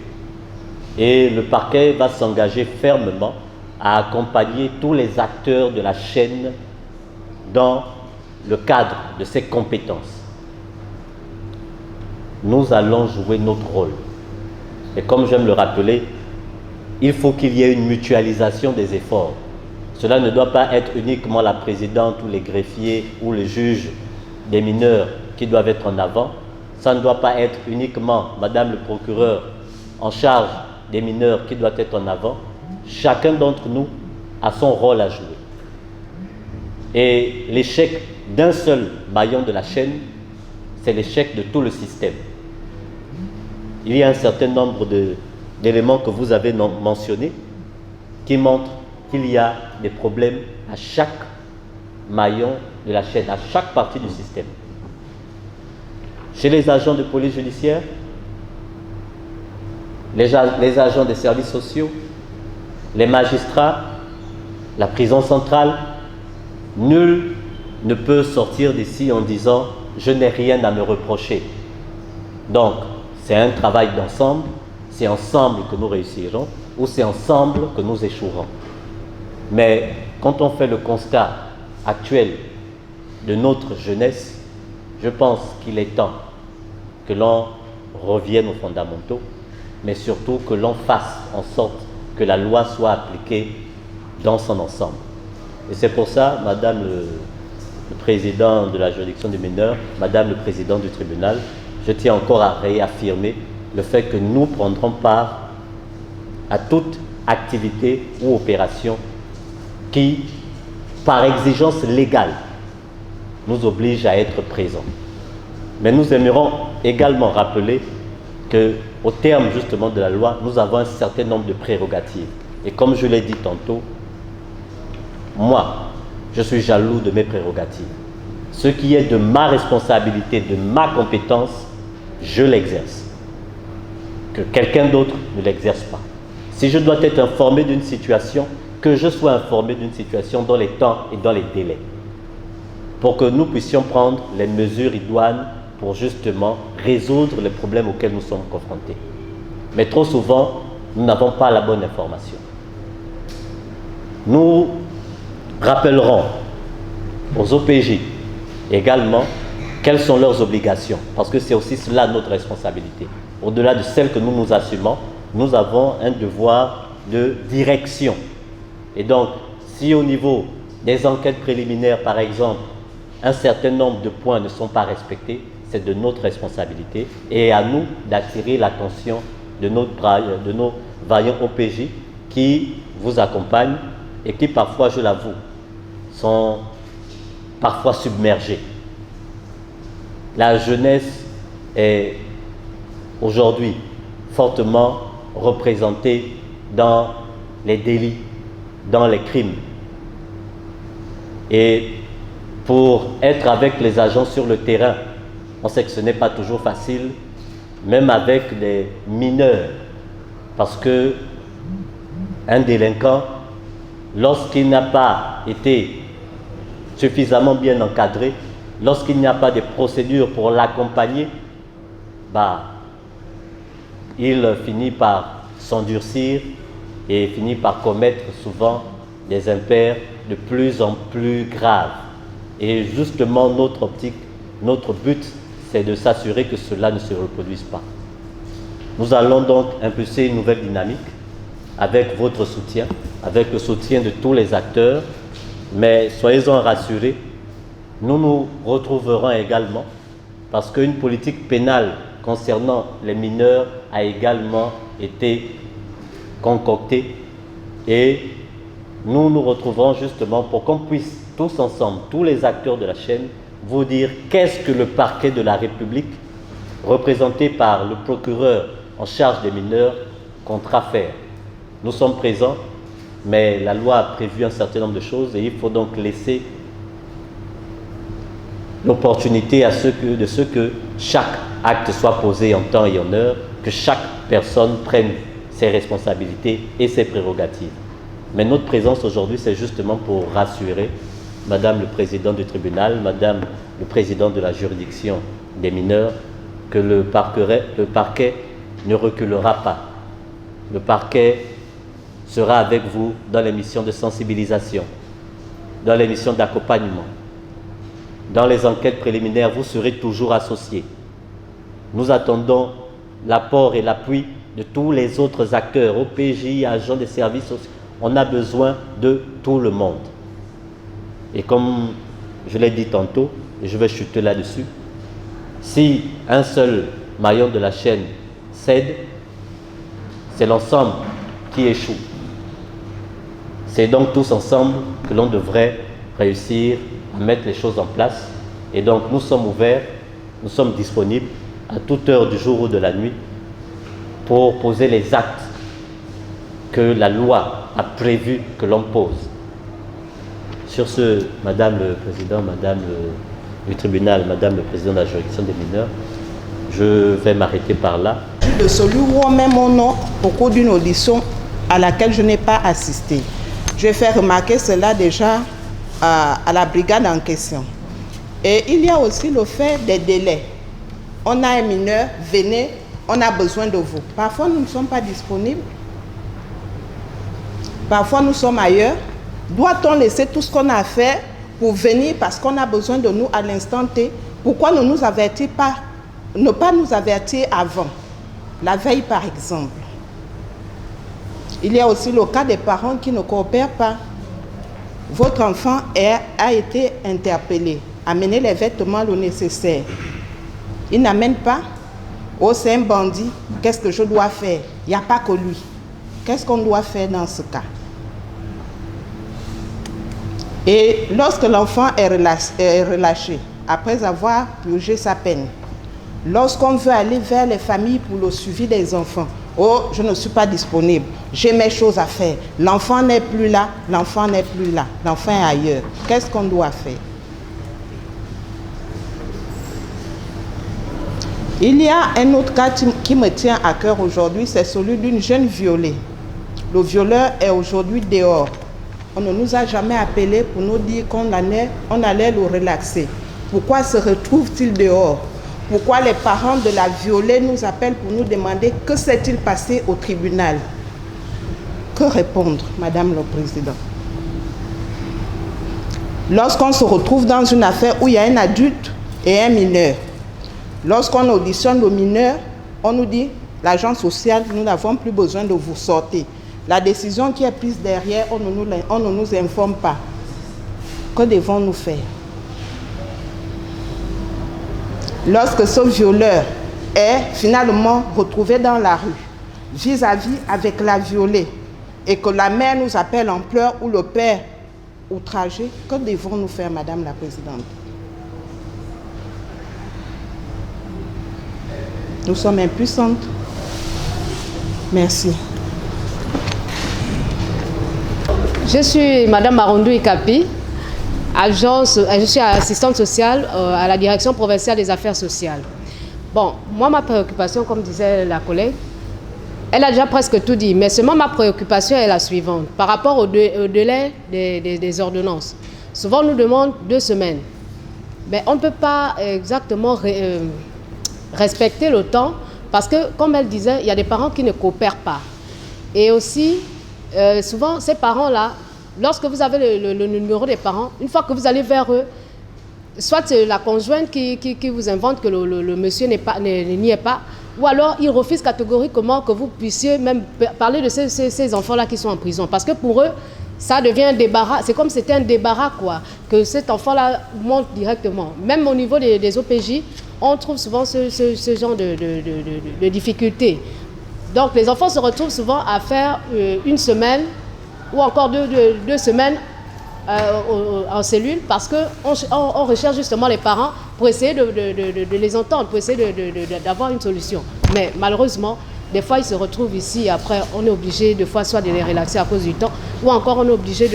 Et le parquet va s'engager fermement à accompagner tous les acteurs de la chaîne dans le cadre de ses compétences. Nous allons jouer notre rôle. Et comme j'aime le rappeler, il faut qu'il y ait une mutualisation des efforts. Cela ne doit pas être uniquement la présidente ou les greffiers ou le juge des mineurs qui doivent être en avant. Ça ne doit pas être uniquement Madame le procureur en charge des mineurs qui doit être en avant. Chacun d'entre nous a son rôle à jouer. Et l'échec d'un seul maillon de la chaîne, c'est l'échec de tout le système. Il y a un certain nombre d'éléments que vous avez mentionnés qui montrent qu'il y a des problèmes à chaque maillon de la chaîne, à chaque partie du système. Chez les agents de police judiciaire, les agents des services sociaux, les magistrats, la prison centrale, nul ne peut sortir d'ici en disant « je n'ai rien à me reprocher ». Donc, c'est un travail d'ensemble, c'est ensemble que nous réussirons ou c'est ensemble que nous échouerons. Mais quand on fait le constat actuel de notre jeunesse, je pense qu'il est temps que l'on revienne aux fondamentaux, mais surtout que l'on fasse en sorte que la loi soit appliquée dans son ensemble. Et c'est pour ça, Madame le Président de la juridiction des mineurs, Madame le Président du tribunal, je tiens encore à réaffirmer le fait que nous prendrons part à toute activité ou opération qui, par exigence légale, nous oblige à être présents. Mais nous aimerons également rappeler qu'au terme justement de la loi, nous avons un certain nombre de prérogatives. Et comme je l'ai dit tantôt, moi, je je suis jaloux de mes prérogatives. Ce qui est de ma responsabilité, de ma compétence, je l'exerce. Que quelqu'un d'autre ne l'exerce pas. Si je dois être informé d'une situation, que je sois informé d'une situation dans les temps et dans les délais, pour que nous puissions prendre les mesures idoines pour justement résoudre les problèmes auxquels nous sommes confrontés. Mais trop souvent, nous n'avons pas la bonne information. Nous rappellerons aux OPJ également quelles sont leurs obligations, parce que c'est aussi cela notre responsabilité. Au-delà de celle que nous nous assumons, nous avons un devoir de direction. Et donc, si au niveau des enquêtes préliminaires, par exemple, un certain nombre de points ne sont pas respectés, c'est de notre responsabilité et à nous d'attirer l'attention de nos vaillants OPJ qui vous accompagnent et qui parfois, je l'avoue, sont parfois submergés. La jeunesse est aujourd'hui fortement représentée dans les délits, dans les crimes. Et pour être avec les agents sur le terrain, on sait que ce n'est pas toujours facile, même avec les mineurs, parce que un délinquant, lorsqu'il n'a pas été suffisamment bien encadré, lorsqu'il n'y a pas de procédures pour l'accompagner, il finit par s'endurcir et finit par commettre souvent des impairs de plus en plus graves. Et justement, notre optique, notre but, c'est de s'assurer que cela ne se reproduise pas. Nous allons donc impulser une nouvelle dynamique avec votre soutien, avec le soutien de tous les acteurs, mais soyez-en rassurés, nous nous retrouverons également parce qu'une politique pénale concernant les mineurs a également été concoctée et nous nous retrouverons justement pour qu'on puisse tous ensemble, tous les acteurs de la chaîne, vous dire qu'est-ce que le parquet de la République, représenté par le procureur en charge des mineurs, comptera faire. Nous sommes présents, mais la loi a prévu un certain nombre de choses et il faut donc laisser l'opportunité à de ce que chaque acte soit posé en temps et en heure, que chaque personne prenne ses responsabilités et ses prérogatives. Mais notre présence aujourd'hui, c'est justement pour rassurer Madame le Président du tribunal, Madame le Président de la juridiction des mineurs, que le parquet ne reculera pas. Le parquet sera avec vous dans les missions de sensibilisation, dans les missions d'accompagnement. Dans les enquêtes préliminaires, vous serez toujours associés. Nous attendons l'apport et l'appui de tous les autres acteurs, OPJ, agents des services sociaux. On a besoin de tout le monde. Et comme je l'ai dit tantôt, et je vais chuter là-dessus, si un seul maillon de la chaîne cède, c'est l'ensemble qui échoue. C'est donc tous ensemble que l'on devrait réussir à mettre les choses en place. Et donc nous sommes ouverts, nous sommes disponibles à toute heure du jour ou de la nuit pour poser les actes que la loi a prévu que l'on pose. Sur ce, Madame le Président, Madame du tribunal, Madame le Président de la juridiction des mineurs, je vais m'arrêter par là. De celui où on met mon nom au cours d'une audition à laquelle je n'ai pas assisté. Je vais faire remarquer cela déjà à la brigade en question. Et il y a aussi le fait des délais. On a un mineur, venez, on a besoin de vous. Parfois, nous ne sommes pas disponibles. Parfois, nous sommes ailleurs. Doit-on laisser tout ce qu'on a fait pour venir parce qu'on a besoin de nous à l'instant T? Pourquoi ne nous avertir pas, ne pas nous avertir avant? La veille, par exemple. Il y a aussi le cas des parents qui ne coopèrent pas. Votre enfant a été interpellé. Amenez les vêtements le nécessaire. Il n'amène pas. Oh, c'est un bandit. Qu'est-ce que je dois faire? Il n'y a pas que lui. Qu'est-ce qu'on doit faire dans ce cas? Et lorsque l'enfant est relâché, après avoir purgé sa peine, lorsqu'on veut aller vers les familles pour le suivi des enfants, Oh, je ne suis pas disponible, j'ai mes choses à faire. L'enfant n'est plus là, l'enfant n'est plus là, l'enfant est ailleurs. Qu'est-ce qu'on doit faire? Il y a un autre cas qui me tient à cœur aujourd'hui, c'est celui d'une jeune violée. Le violeur est aujourd'hui dehors. On ne nous a jamais appelé pour nous dire qu'on allait le relaxer. Pourquoi se retrouve-t-il dehors? Pourquoi les parents de la violée nous appellent pour nous demander que s'est-il passé au tribunal? Que répondre, Madame le Président? Lorsqu'on se retrouve dans une affaire où il y a un adulte et un mineur, lorsqu'on auditionne le mineur, on nous dit, l'agent social, nous n'avons plus besoin de vous sortir. La décision qui est prise derrière, on ne nous informe pas. Que devons-nous faire? Lorsque ce violeur est finalement retrouvé dans la rue, vis-à-vis avec la violée, et que la mère nous appelle en pleurs ou le père outragé, que devons-nous faire, Madame la Présidente? Nous sommes impuissantes. Merci. Je suis Madame Marondou Ikapi, je suis assistante sociale à la direction provinciale des affaires sociales. Bon, moi ma préoccupation, comme disait la collègue, elle a déjà presque tout dit, mais seulement ma préoccupation est la suivante. Par rapport au délai des ordonnances, souvent on nous demande 2 semaines, mais on ne peut pas exactement respecter le temps parce que, comme elle disait, il y a des parents qui ne coopèrent pas. Et aussi, souvent, ces parents-là, lorsque vous avez le numéro des parents, une fois que vous allez vers eux, soit c'est la conjointe qui vous invente que le monsieur n'y est pas, ou alors il refuse catégoriquement que vous puissiez même parler de ces enfants-là qui sont en prison. Parce que pour eux, ça devient un débarras, c'est comme si c'était un débarras, quoi, que cet enfant-là monte directement. Même au niveau des OPJ, on trouve souvent ce genre de difficultés. Donc les enfants se retrouvent souvent à faire 1 semaine ou encore 2 semaines en cellule parce qu'on recherche justement les parents pour essayer de les entendre, pour essayer d'avoir une solution. Mais malheureusement, des fois ils se retrouvent ici et après on est obligé de fois soit de les relaxer à cause du temps ou encore on est obligé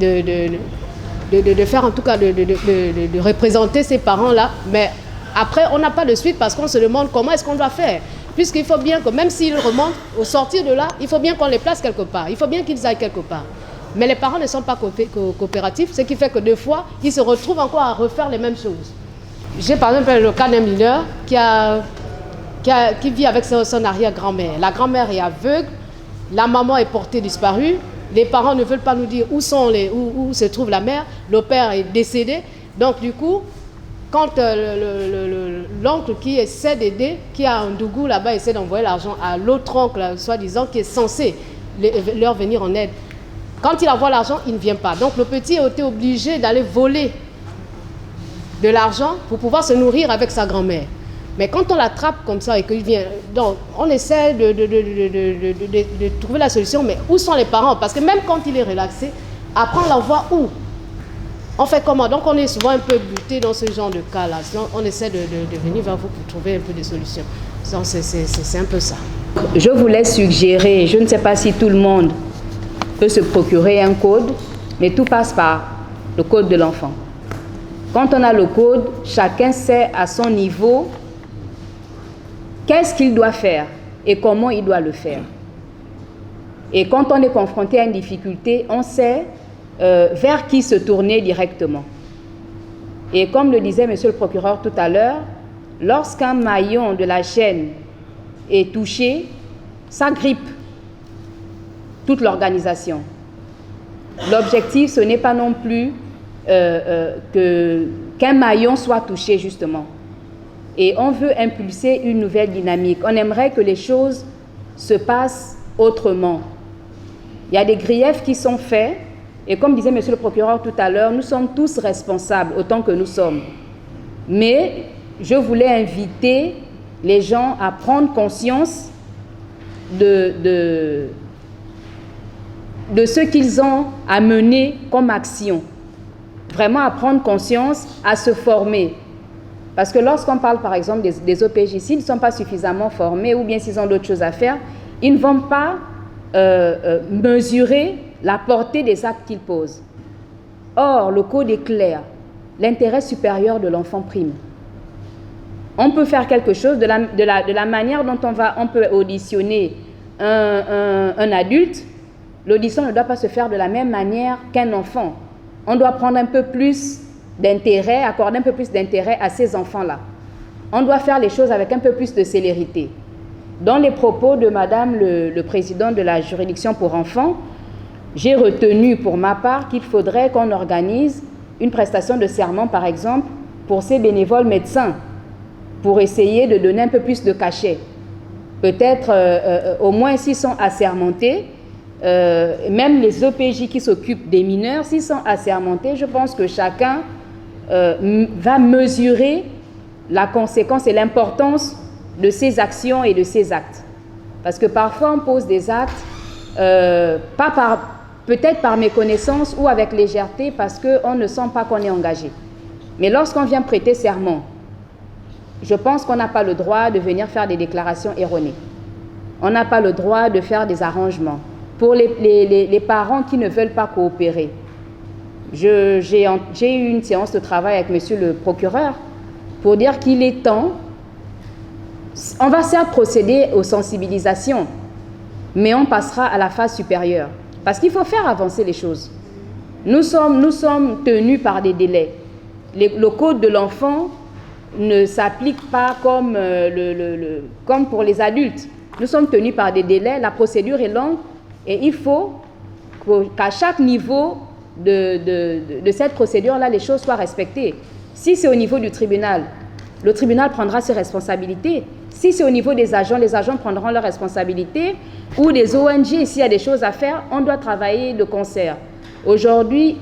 de faire en tout cas de représenter ces parents-là. Mais après on n'a pas de suite parce qu'on se demande comment est-ce qu'on doit faire. Puisqu'il faut bien que même s'ils remontent, au sortir de là, il faut bien qu'on les place quelque part. Il faut bien qu'ils aillent quelque part. Mais les parents ne sont pas coopératifs, ce qui fait que 2 fois, ils se retrouvent encore à refaire les mêmes choses. J'ai par exemple le cas d'un mineur qui vit avec son arrière-grand-mère. La grand-mère est aveugle, la maman est portée disparue, les parents ne veulent pas nous dire où se trouve la mère, le père est décédé. Donc du coup, quand l'oncle qui essaie d'aider, qui a un dougou là-bas, essaie d'envoyer l'argent à l'autre oncle, soi-disant, qui est censé leur venir en aide, quand il envoie l'argent, il ne vient pas. Donc le petit a été obligé d'aller voler de l'argent pour pouvoir se nourrir avec sa grand-mère. Mais quand on l'attrape comme ça et qu'il vient, donc on essaie de trouver la solution, mais où sont les parents? Parce que même quand il est relaxé, après on l'envoie où? On fait comment? Donc on est souvent un peu buté dans ce genre de cas-là. On essaie de venir vers vous pour trouver un peu de solutions. Donc c'est un peu ça. Je voulais suggérer, je ne sais pas si tout le monde peut se procurer un code, mais tout passe par le code de l'enfant. Quand on a le code, chacun sait à son niveau qu'est-ce qu'il doit faire et comment il doit le faire. Et quand on est confronté à une difficulté, on sait vers qui se tourner directement. Et comme le disait monsieur le procureur tout à l'heure, lorsqu'un maillon de la chaîne est touché, ça grippe toute l'organisation. L'objectif, ce n'est pas non plus qu'un maillon soit touché justement. Et on veut impulser une nouvelle dynamique. On aimerait que les choses se passent autrement. Il y a des griefs qui sont faits. Et comme disait monsieur le procureur tout à l'heure, nous sommes tous responsables autant que nous sommes. Mais je voulais inviter les gens à prendre conscience de ce qu'ils ont à mener comme action. Vraiment à prendre conscience, à se former. Parce que lorsqu'on parle par exemple des OPJ, s'ils ne sont pas suffisamment formés ou bien s'ils ont d'autres choses à faire, ils ne vont pas mesurer la portée des actes qu'ils posent. Or, le code est clair. L'intérêt supérieur de l'enfant prime. On peut faire quelque chose de la manière dont on peut auditionner un adulte. L'audition ne doit pas se faire de la même manière qu'un enfant. On doit prendre un peu plus d'intérêt, accorder un peu plus d'intérêt à ces enfants-là. On doit faire les choses avec un peu plus de célérité. Dans les propos de Madame le président de la juridiction pour enfants, j'ai retenu pour ma part qu'il faudrait qu'on organise une prestation de serment, par exemple, pour ces bénévoles médecins, pour essayer de donner un peu plus de cachet. Peut-être, au moins s'ils sont assermentés, même les OPJ qui s'occupent des mineurs, s'ils sont assermentés, je pense que chacun va mesurer la conséquence et l'importance de ses actions et de ses actes. Parce que parfois on pose des actes, peut-être par méconnaissance ou avec légèreté, parce qu'on ne sent pas qu'on est engagé. Mais lorsqu'on vient prêter serment, je pense qu'on n'a pas le droit de venir faire des déclarations erronées. On n'a pas le droit de faire des arrangements. Pour les parents qui ne veulent pas coopérer, j'ai eu une séance de travail avec monsieur le procureur pour dire qu'il est temps. On va certes procéder aux sensibilisations, mais on passera à la phase supérieure. Parce qu'il faut faire avancer les choses. Nous sommes tenus par des délais. Le code de l'enfant ne s'applique pas comme pour les adultes. Nous sommes tenus par des délais, la procédure est longue et il faut qu'à chaque niveau de cette procédure-là, les choses soient respectées. Si c'est au niveau du tribunal, le tribunal prendra ses responsabilités. Si c'est au niveau des agents, les agents prendront leurs responsabilités. Ou des ONG, s'il y a des choses à faire, on doit travailler de concert. Aujourd'hui,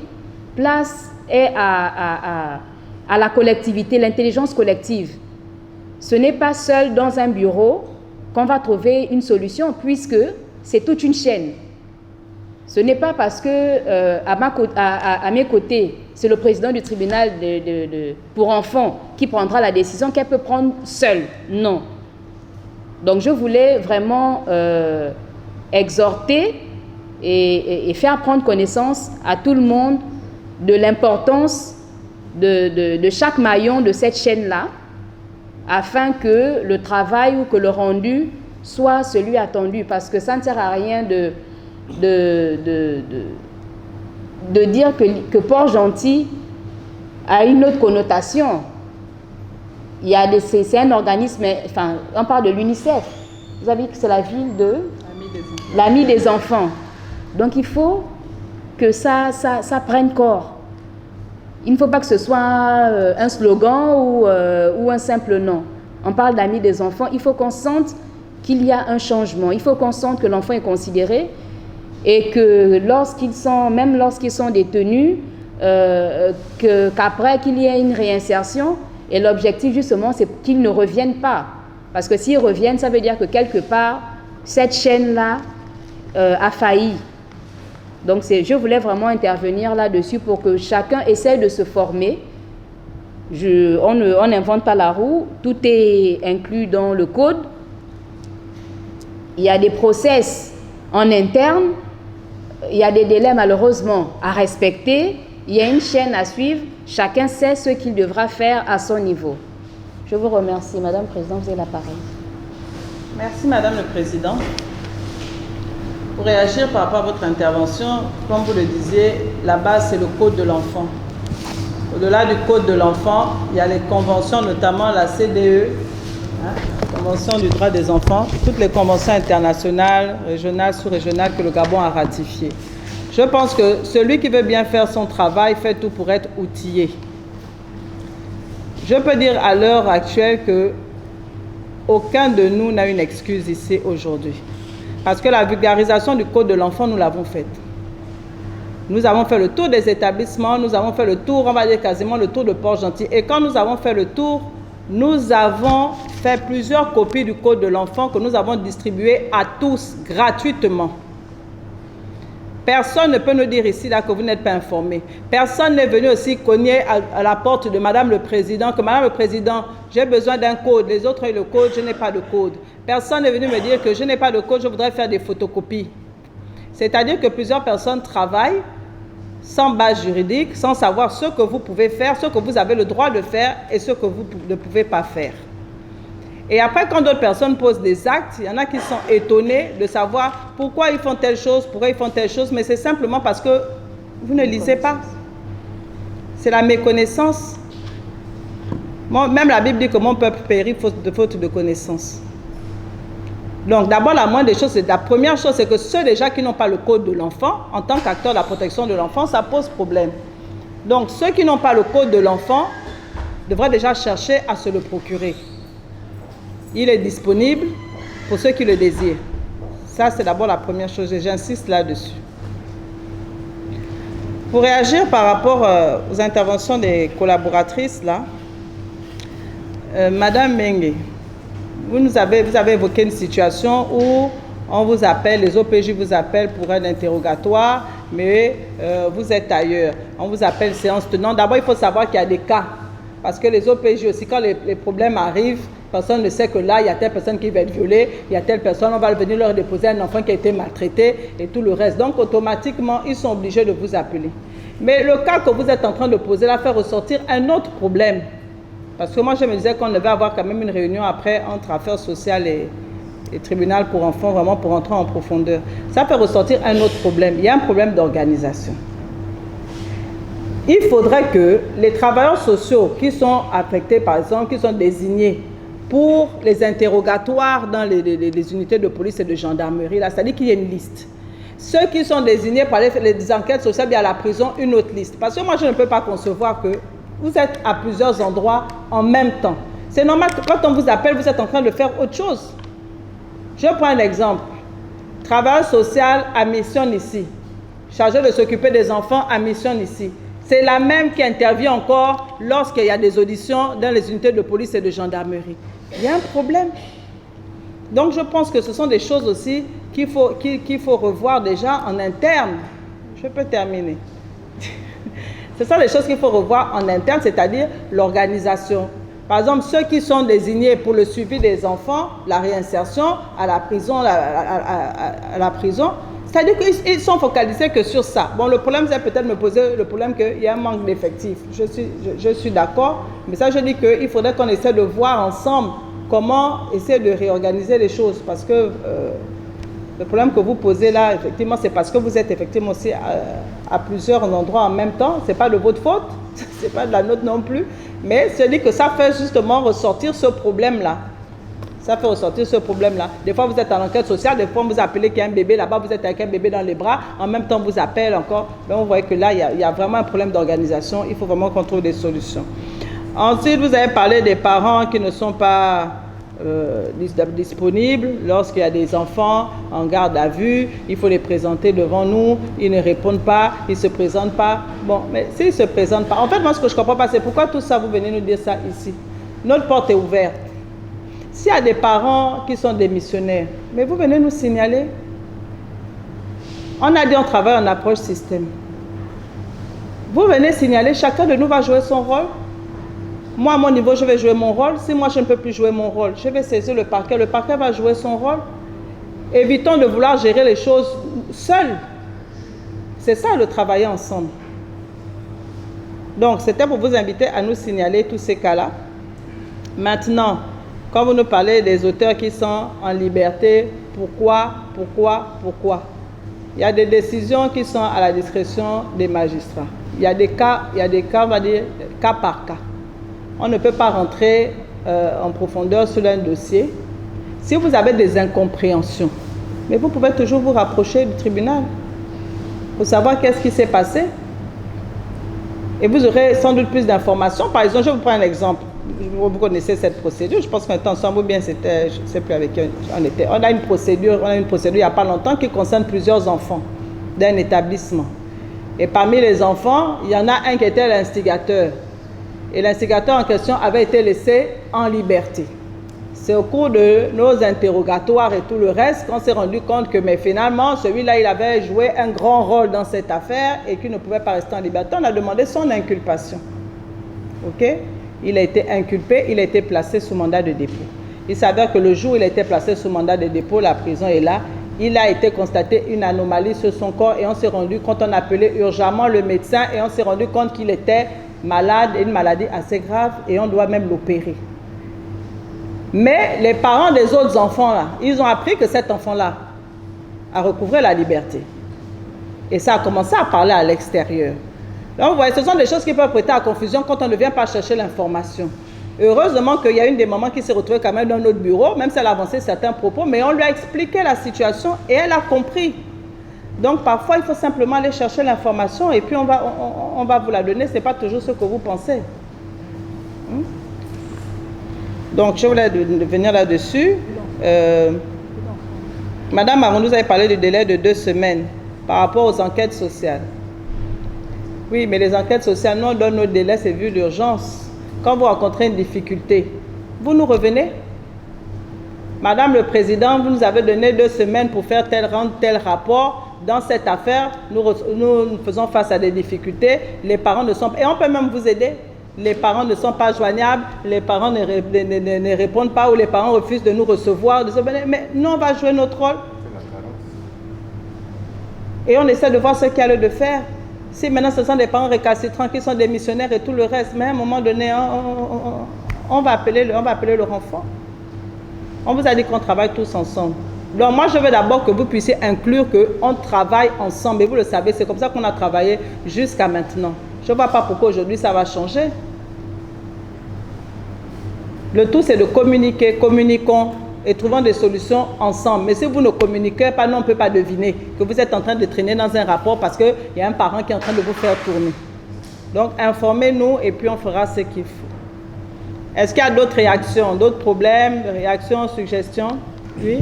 place est à la collectivité, l'intelligence collective. Ce n'est pas seul dans un bureau qu'on va trouver une solution, puisque c'est toute une chaîne. Ce n'est pas parce que à mes côtés, c'est le président du tribunal pour enfants qui prendra la décision qu'elle peut prendre seule. Non. Donc je voulais vraiment exhorter et faire prendre connaissance à tout le monde de l'importance de chaque maillon de cette chaîne-là, afin que le travail ou que le rendu soit celui attendu. Parce que ça ne sert à rien de dire que Port-Gentil a une autre connotation. C'est un organisme, enfin, on parle de l'UNICEF. Vous avez dit que c'est la ville de l'ami des enfants. Donc il faut que ça prenne corps. Il ne faut pas que ce soit un slogan ou un simple nom. On parle d'amis des enfants. Il faut qu'on sente qu'il y a un changement. Il faut qu'on sente que l'enfant est considéré et que même lorsqu'ils sont détenus, qu'après qu'il y ait une réinsertion. Et l'objectif justement, c'est qu'ils ne reviennent pas. Parce que s'ils reviennent, ça veut dire que quelque part, cette chaîne-là a failli. Donc je voulais vraiment intervenir là-dessus pour que chacun essaie de se former. On n'invente pas la roue, tout est inclus dans le code. Il y a des process en interne, il y a des délais malheureusement à respecter, il y a une chaîne à suivre, chacun sait ce qu'il devra faire à son niveau. Je vous remercie. Madame la Présidente, vous avez la parole. Merci Madame le Président. Pour réagir par rapport à votre intervention, comme vous le disiez, la base c'est le code de l'enfant. Au-delà du code de l'enfant, il y a les conventions, notamment la CDE, Convention du droit des enfants, toutes les conventions internationales, régionales, sous-régionales que le Gabon a ratifiées. Je pense que celui qui veut bien faire son travail fait tout pour être outillé. Je peux dire à l'heure actuelle que aucun de nous n'a une excuse ici aujourd'hui. Parce que la vulgarisation du code de l'enfant, nous l'avons faite. Nous avons fait le tour des établissements, nous avons fait le tour, on va dire quasiment le tour de Port-Gentil. Et quand nous avons fait le tour, nous avons fait plusieurs copies du code de l'enfant que nous avons distribuées à tous gratuitement. Personne ne peut nous dire ici là que vous n'êtes pas informés. Personne n'est venu aussi cogner à la porte de Madame le Président, que Madame le Président, j'ai besoin d'un code. Les autres ont le code, je n'ai pas de code. Personne n'est venu me dire que je n'ai pas de code, je voudrais faire des photocopies. C'est-à-dire que plusieurs personnes travaillent sans base juridique, sans savoir ce que vous pouvez faire, ce que vous avez le droit de faire et ce que vous ne pouvez pas faire. Et après, quand d'autres personnes posent des actes, il y en a qui sont étonnés de savoir pourquoi ils font telle chose, pourquoi ils font telle chose, mais c'est simplement parce que vous ne lisez pas. C'est la méconnaissance. Même la Bible dit que mon peuple périt faute de connaissance. Donc d'abord, la moindre des choses, la première chose, c'est que ceux déjà qui n'ont pas le code de l'enfant, en tant qu'acteurs de la protection de l'enfant, ça pose problème. Donc ceux qui n'ont pas le code de l'enfant devraient déjà chercher à se le procurer. Il est disponible pour ceux qui le désirent. Ça, c'est d'abord la première chose et j'insiste là-dessus. Pour réagir par rapport aux interventions des collaboratrices, là, Madame Mengue, vous avez évoqué une situation où on vous appelle, les OPJ vous appellent pour un interrogatoire, mais vous êtes ailleurs. On vous appelle séance tenante. D'abord, il faut savoir qu'il y a des cas. Parce que les OPJ aussi, quand les problèmes arrivent, personne ne sait que là, il y a telle personne qui va être violée, il y a telle personne, on va venir leur déposer un enfant qui a été maltraité et tout le reste. Donc, automatiquement, ils sont obligés de vous appeler. Mais le cas que vous êtes en train de poser là fait ressortir un autre problème. Parce que moi, je me disais qu'on devait avoir quand même une réunion après entre affaires sociales et tribunal pour enfants, vraiment pour entrer en profondeur. Ça fait ressortir un autre problème. Il y a un problème d'organisation. Il faudrait que les travailleurs sociaux qui sont affectés, par exemple, qui sont désignés pour les interrogatoires dans les unités de police et de gendarmerie, là, c'est-à-dire qu'il y ait une liste. Ceux qui sont désignés par les enquêtes sociales, il y a à la prison une autre liste. Parce que moi, je ne peux pas concevoir que vous êtes à plusieurs endroits en même temps. C'est normal que quand on vous appelle, vous êtes en train de faire autre chose. Je prends un exemple. Travailleur social à mission ici. Chargé de s'occuper des enfants à mission ici. C'est la même qui intervient encore lorsqu'il y a des auditions dans les unités de police et de gendarmerie. Il y a un problème. Donc je pense que ce sont des choses aussi qu'il faut revoir déjà en interne. Je peux terminer. Ce sont des choses qu'il faut revoir en interne, c'est-à-dire l'organisation. Par exemple, ceux qui sont désignés pour le suivi des enfants, la réinsertion à la prison, c'est-à-dire qu'ils sont focalisés que sur ça. Bon, le problème, c'est peut-être me poser le problème qu'il y a un manque d'effectifs. Je suis d'accord, mais ça, je dis qu'il faudrait qu'on essaie de voir ensemble comment essayer de réorganiser les choses. Parce que le problème que vous posez là, effectivement, c'est parce que vous êtes effectivement aussi à plusieurs endroits en même temps. Ce n'est pas de votre faute, ce n'est pas de la nôtre non plus. Mais je dis que ça fait justement ressortir ce problème-là. Ça fait ressortir ce problème-là. Des fois, vous êtes en enquête sociale, des fois, vous appelez qu'il y a un bébé là-bas, vous êtes avec un bébé dans les bras, en même temps, vous appelez encore. Donc, vous voyez que là, il y a vraiment un problème d'organisation. Il faut vraiment qu'on trouve des solutions. Ensuite, vous avez parlé des parents qui ne sont pas disponibles lorsqu'il y a des enfants en garde à vue. Il faut les présenter devant nous. Ils ne répondent pas, ils ne se présentent pas. Bon, mais s'ils ne se présentent pas... En fait, moi, ce que je ne comprends pas, c'est pourquoi tout ça, vous venez nous dire ça ici. Notre porte est ouverte. S'il y a des parents qui sont démissionnaires, mais vous venez nous signaler. On a dit on travaille en approche système. Vous venez signaler, chacun de nous va jouer son rôle. Moi, à mon niveau, je vais jouer mon rôle. Si moi, je ne peux plus jouer mon rôle, je vais saisir le parquet va jouer son rôle. Évitons de vouloir gérer les choses seuls. C'est ça, le travailler ensemble. Donc, c'était pour vous inviter à nous signaler tous ces cas-là. Maintenant, quand vous nous parlez des auteurs qui sont en liberté, pourquoi? Il y a des décisions qui sont à la discrétion des magistrats. Il y a des cas, on va dire, cas par cas. On ne peut pas rentrer en profondeur sur un dossier. Si vous avez des incompréhensions, mais vous pouvez toujours vous rapprocher du tribunal pour savoir qu'est-ce qui s'est passé. Et vous aurez sans doute plus d'informations. Par exemple, je vous prends un exemple. Vous connaissez cette procédure. Je pense qu'on était ensemble ou bien c'était, je ne sais plus avec qui on était. On a une procédure il n'y a pas longtemps qui concerne plusieurs enfants d'un établissement. Et parmi les enfants, il y en a un qui était l'instigateur. Et l'instigateur en question avait été laissé en liberté. C'est au cours de nos interrogatoires et tout le reste qu'on s'est rendu compte que mais finalement, celui-là, il avait joué un grand rôle dans cette affaire et qu'il ne pouvait pas rester en liberté. On a demandé son inculpation. OK? Il a été inculpé, il a été placé sous mandat de dépôt. Il s'avère que le jour où il a été placé sous mandat de dépôt, la prison est là. Il a été constaté une anomalie sur son corps et on s'est rendu compte, on a appelé urgemment le médecin et on s'est rendu compte qu'il était malade, une maladie assez grave et on doit même l'opérer. Mais les parents des autres enfants là, ils ont appris que cet enfant-là a recouvré la liberté. Et ça a commencé à parler à l'extérieur. Donc vous voyez, ce sont des choses qui peuvent prêter à confusion quand on ne vient pas chercher l'information. Heureusement qu'il y a une des mamans qui s'est retrouvée quand même dans notre bureau, même si elle a avancé certains propos, mais on lui a expliqué la situation et elle a compris. Donc parfois, il faut simplement aller chercher l'information et puis on va vous la donner. Ce n'est pas toujours ce que vous pensez. Donc je voulais venir là-dessus. Madame Marondou, vous avez parlé du délai de 2 semaines par rapport aux enquêtes sociales. Oui, mais les enquêtes sociales, nous on donne nos délais, c'est vu d'urgence. Quand vous rencontrez une difficulté, vous nous revenez. Madame le Président, vous nous avez donné 2 semaines pour faire rendre tel rapport. Dans cette affaire, nous faisons face à des difficultés. Les parents ne sont pas... Et on peut même vous aider. Les parents ne sont pas joignables, les parents ne répondent pas ou les parents refusent de nous recevoir. Mais nous, on va jouer notre rôle. Et on essaie de voir ce qu'il y a lieu de faire. Si maintenant ce sont des parents récalcitrants qui sont des missionnaires et tout le reste, mais à un moment donné, on va appeler leur enfant. On vous a dit qu'on travaille tous ensemble. Donc moi, je veux d'abord que vous puissiez inclure qu'on travaille ensemble. Et vous le savez, c'est comme ça qu'on a travaillé jusqu'à maintenant. Je ne vois pas pourquoi aujourd'hui ça va changer. Le tout, c'est de communiquer, communiquons et trouvons des solutions ensemble. Mais si vous ne communiquez pas, nous, on ne peut pas deviner que vous êtes en train de traîner dans un rapport parce qu'il y a un parent qui est en train de vous faire tourner. Donc, informez-nous et puis on fera ce qu'il faut. Est-ce qu'il y a d'autres réactions, d'autres problèmes, réactions, suggestions? Oui.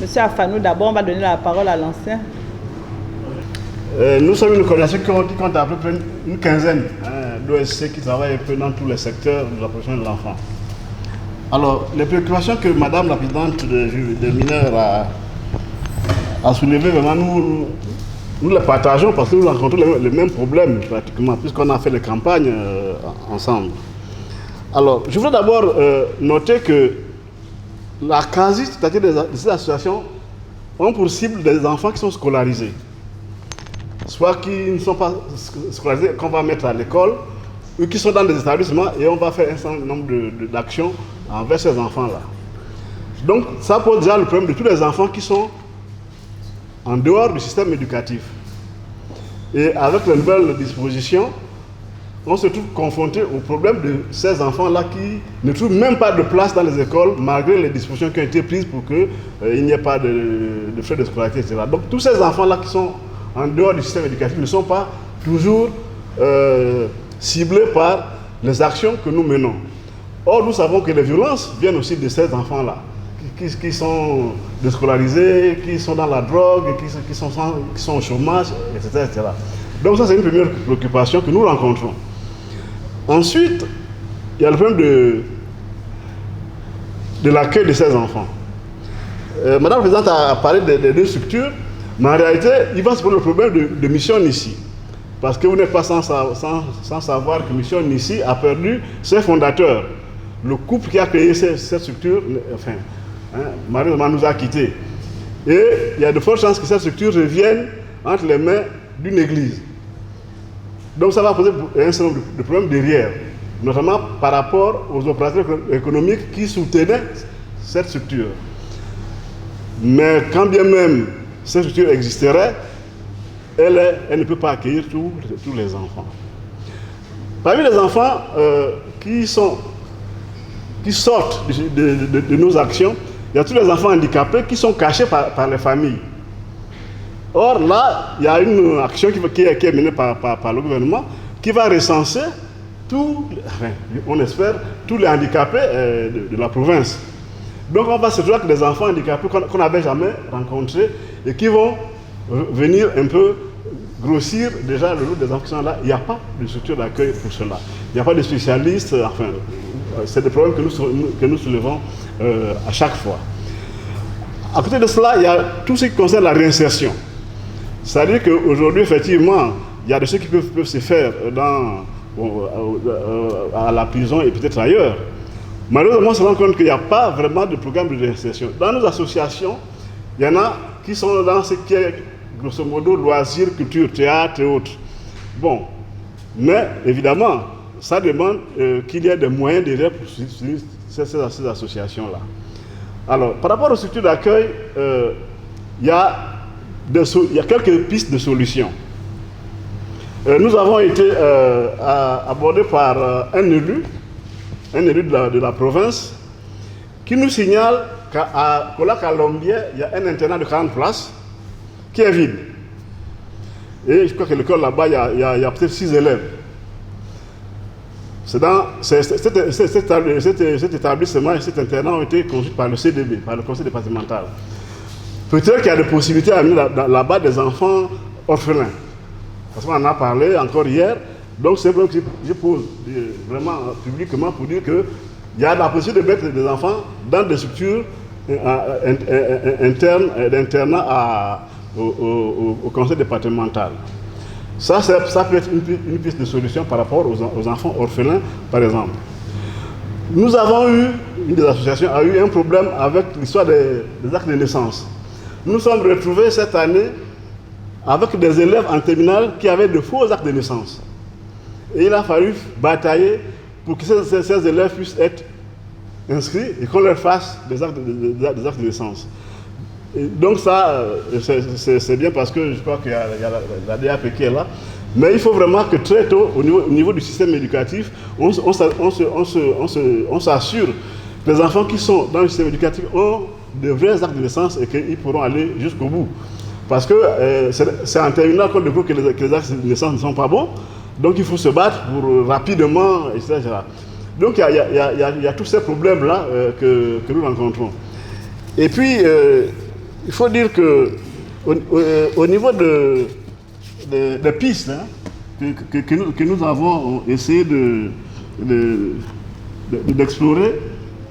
Monsieur Afanou, d'abord, on va donner la parole à l'ancien. Nous sommes une coordination qui compte à peu près une quinzaine d'OSC qui travaillent un peu dans tous les secteurs de la protection de l'enfant. Alors, les préoccupations que Madame la Présidente des mineurs a soulevées, vraiment, nous les partageons parce que nous rencontrons les mêmes problèmes pratiquement, puisqu'on a fait les campagnes ensemble. Alors, je voudrais d'abord noter que la quasi-totalité de ces associations ont pour cible des enfants qui sont scolarisés. Soit qui ne sont pas scolarisés, qu'on va mettre à l'école, ou qui sont dans des établissements et on va faire un certain nombre d'actions envers ces enfants-là. Donc, ça pose déjà le problème de tous les enfants qui sont en dehors du système éducatif. Et avec les nouvelles dispositions, on se trouve confronté au problème de ces enfants-là qui ne trouvent même pas de place dans les écoles, malgré les dispositions qui ont été prises pour qu'il n'y ait pas de frais de scolarité, etc. Donc, tous ces enfants-là qui sont en dehors du système éducatif ne sont pas toujours ciblés par les actions que nous menons. Or, nous savons que les violences viennent aussi de ces enfants-là, qui sont déscolarisés, qui sont dans la drogue, qui sont au chômage, etc., etc. Donc ça, c'est une première préoccupation que nous rencontrons. Ensuite, il y a le problème de l'accueil de ces enfants. Madame la Présidente a parlé des 2 structures, mais en réalité, il va se poser le problème de Mission Nissi. Parce que vous n'êtes pas sans savoir que Mission Nissi a perdu ses fondateurs. Le couple qui a créé cette structure, enfin, malheureusement nous a quittés. Et il y a de fortes chances que cette structure revienne entre les mains d'une église. Donc ça va poser un certain nombre de problèmes derrière, notamment par rapport aux opérateurs économiques qui soutenaient cette structure. Mais quand bien même cette structure existerait, elle ne peut pas accueillir tous les enfants. Parmi les enfants qui sortent de nos actions, il y a tous les enfants handicapés qui sont cachés par les familles. Or là, il y a une action qui est menée par le gouvernement qui va recenser on espère, tous les handicapés de la province. Donc on va se trouver avec des enfants handicapés qu'on n'avait jamais rencontrés et qui vont venir un peu grossir déjà le lot des enfants qui sont là. Il n'y a pas de structure d'accueil pour cela. il n'y a pas de spécialistes. Enfin, c'est des problèmes que nous soulevons à chaque fois. À côté de cela, il y a tout ce qui concerne la réinsertion. C'est-à-dire qu'aujourd'hui, effectivement, il y a des choses qui peuvent se faire à la prison et peut-être ailleurs. Malheureusement, on se rend compte qu'il n'y a pas vraiment de programme de réinsertion. Dans nos associations, il y en a qui sont dans ce qui est, grosso modo, loisirs, culture, théâtre et autres. Bon, mais évidemment, ça demande qu'il y ait des moyens derrière pour suivre ces associations-là. Alors, par rapport aux structures d'accueil, il y a quelques pistes de solutions. Nous avons été abordés par un élu de la province, qui nous signale qu'à Kola-Kalombier, il y a un internat de 40 places qui est vide. Et je crois que l'école là-bas, il y a peut-être 6 élèves. Cet établissement et cet internat ont été conçus par le CDB, par le conseil départemental. Peut-être qu'il y a des possibilités à amener là-bas des enfants orphelins. Parce qu'on en a parlé encore hier. Donc c'est vrai que je pose vraiment publiquement pour dire qu'il y a la possibilité de mettre des enfants dans des structures internes d'internat au conseil départemental. Ça peut être une piste de solution par rapport aux enfants orphelins, par exemple. Nous avons eu, une des associations a eu un problème avec l'histoire des actes de naissance. Nous nous sommes retrouvés cette année avec des élèves en terminale qui avaient de faux actes de naissance. Et il a fallu batailler pour que ces élèves puissent être inscrits et qu'on leur fasse des actes de naissance. Et donc ça, c'est bien parce que je crois qu'il y a la DAP qui est là. Mais il faut vraiment que très tôt, au niveau du système éducatif, on s'assure que les enfants qui sont dans le système éducatif ont de vrais actes de naissance et qu'ils pourront aller jusqu'au bout. Parce que c'est en terminale qu'on découvre que les actes de naissance ne sont pas bons. Donc il faut se battre pour rapidement, etc. Donc il y a tous ces problèmes-là que nous rencontrons. Et puis, il faut dire qu'au niveau des pistes que nous avons essayé d'explorer,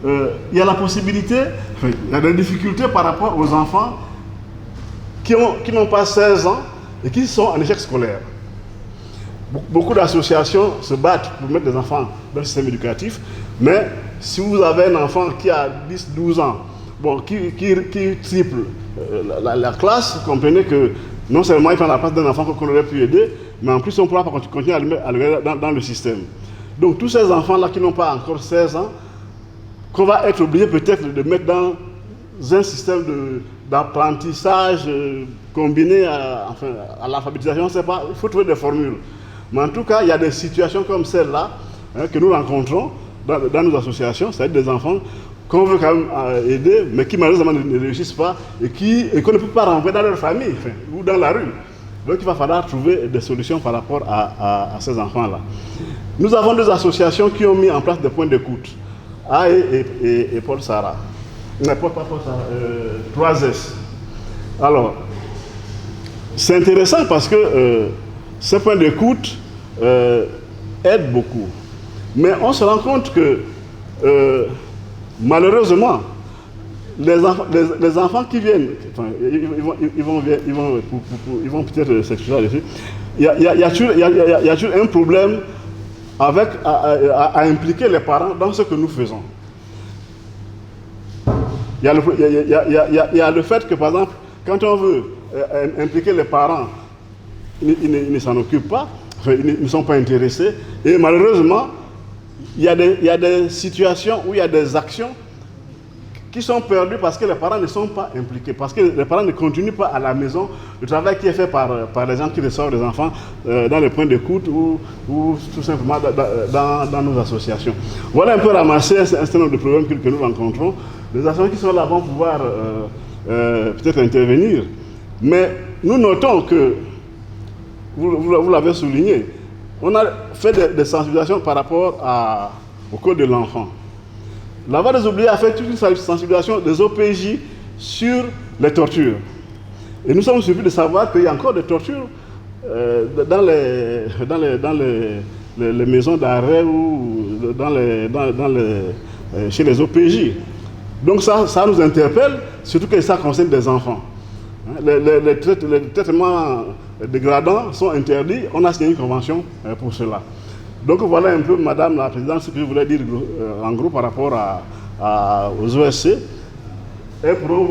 il y a la possibilité, il y a des difficultés par rapport aux enfants qui n'ont pas 16 ans et qui sont en échec scolaire. Beaucoup d'associations se battent pour mettre des enfants dans le système éducatif, mais si vous avez un enfant qui a 10-12 ans, bon, qui triple la classe, vous comprenez que non seulement il prend la place d'un enfant qu'on aurait pu aider, mais en plus on ne pourra pas continuer à le mettre dans le système. Donc tous ces enfants-là qui n'ont pas encore 16 ans, qu'on va être obligé peut-être de mettre dans un système d'apprentissage combiné à l'alphabétisation, on ne sait pas, il faut trouver des formules. Mais en tout cas, il y a des situations comme celle-là que nous rencontrons dans nos associations, c'est-à-dire des enfants qu'on veut quand même aider, mais qui malheureusement ne réussissent pas et qu'on ne peut pas renvoyer dans leur famille ou dans la rue. Donc il va falloir trouver des solutions par rapport à ces enfants-là. Nous avons deux associations qui ont mis en place des points d'écoute, A et Paul Sarah. Pas Paul Sarah, 3S. Alors, c'est intéressant parce que ces points d'écoute aident beaucoup. Mais on se rend compte que malheureusement, les enfants qui viennent, enfin, ils vont peut-être s'exprimer là-dessus. Il y a toujours un problème à impliquer les parents dans ce que nous faisons. Il y a le fait que, par exemple, quand on veut impliquer les parents, ils ne s'en occupent pas, enfin, ils ne sont pas intéressés. Et malheureusement, il y a des situations où il y a des actions qui sont perdues parce que les parents ne sont pas impliqués, parce que les parents ne continuent pas à la maison le travail qui est fait par les gens qui reçoivent les enfants dans les points d'écoute ou tout simplement dans nos associations. Voilà un peu ramasser un certain nombre de problèmes que nous rencontrons. Les associations qui sont là vont pouvoir peut-être intervenir, mais nous notons que, vous l'avez souligné, on a fait des sensibilisations par rapport au code de l'enfant. La Voix des oubliés a fait toute une sensibilisation des OPJ sur les tortures. Et nous sommes surpris de savoir qu'il y a encore des tortures dans les maisons d'arrêt ou chez les OPJ. Donc ça nous interpelle, surtout que ça concerne des enfants. Les traitements dégradants sont interdits, on a signé une convention pour cela. Donc voilà un peu, Madame la Présidente, ce que je voulais dire en gros par rapport aux OSC. Et pour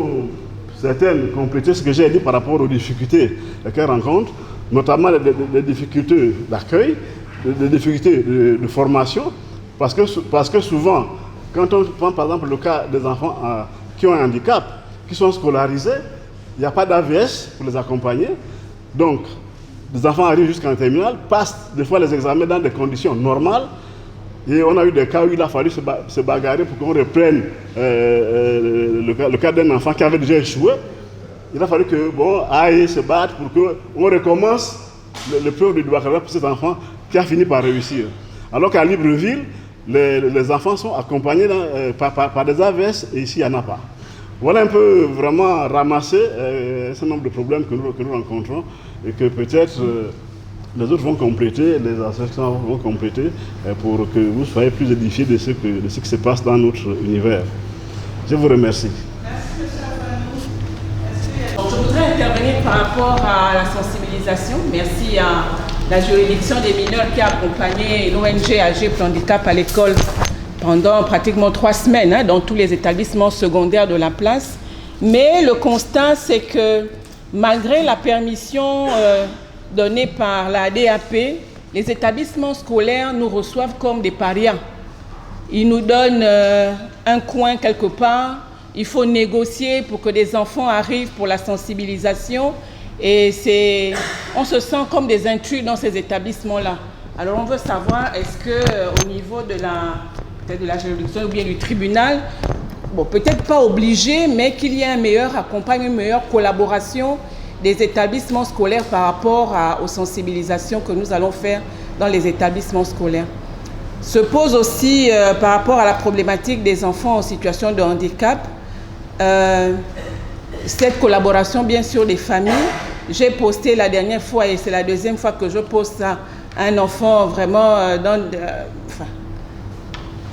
certaines compléter ce que j'ai dit par rapport aux difficultés qu'elles rencontrent, notamment les difficultés d'accueil, les difficultés de formation, parce que souvent, quand on prend par exemple le cas des enfants qui ont un handicap, qui sont scolarisés, il n'y a pas d'AVS pour les accompagner. Donc, les enfants arrivent jusqu'en terminale, passent des fois les examens dans des conditions normales. Et on a eu des cas où il a fallu se bagarrer pour qu'on reprenne le cas d'un enfant qui avait déjà échoué. Il a fallu que aille se battre pour qu'on recommence le preuve du baccalauréat pour cet enfant qui a fini par réussir. Alors qu'à Libreville, les enfants sont accompagnés par des AVS et ici il n'y en a pas. Voilà un peu vraiment ramasser un certain nombre de problèmes que nous rencontrons et que peut-être les autres vont compléter, les associations vont compléter pour que vous soyez plus édifiés de ce qui se passe dans notre univers. Je vous remercie. Je voudrais intervenir par rapport à la sensibilisation. Merci à la juridiction des mineurs qui a accompagné l'ONG AG pour handicap à l'école pendant pratiquement 3 semaines dans tous les établissements secondaires de la place. Mais le constat, c'est que malgré la permission donnée par la DAP, les établissements scolaires nous reçoivent comme des parias. Ils nous donnent un coin quelque part. Il faut négocier pour que des enfants arrivent pour la sensibilisation. Et on se sent comme des intrus dans ces établissements-là. Alors on veut savoir, est-ce qu'au niveau de la juridiction ou bien du tribunal, peut-être pas obligé, mais qu'il y ait un meilleur accompagnement, une meilleure collaboration des établissements scolaires par rapport aux sensibilisations que nous allons faire dans les établissements scolaires. Se pose aussi par rapport à la problématique des enfants en situation de handicap, cette collaboration bien sûr des familles. J'ai posté la dernière fois et c'est la deuxième fois que je poste un enfant vraiment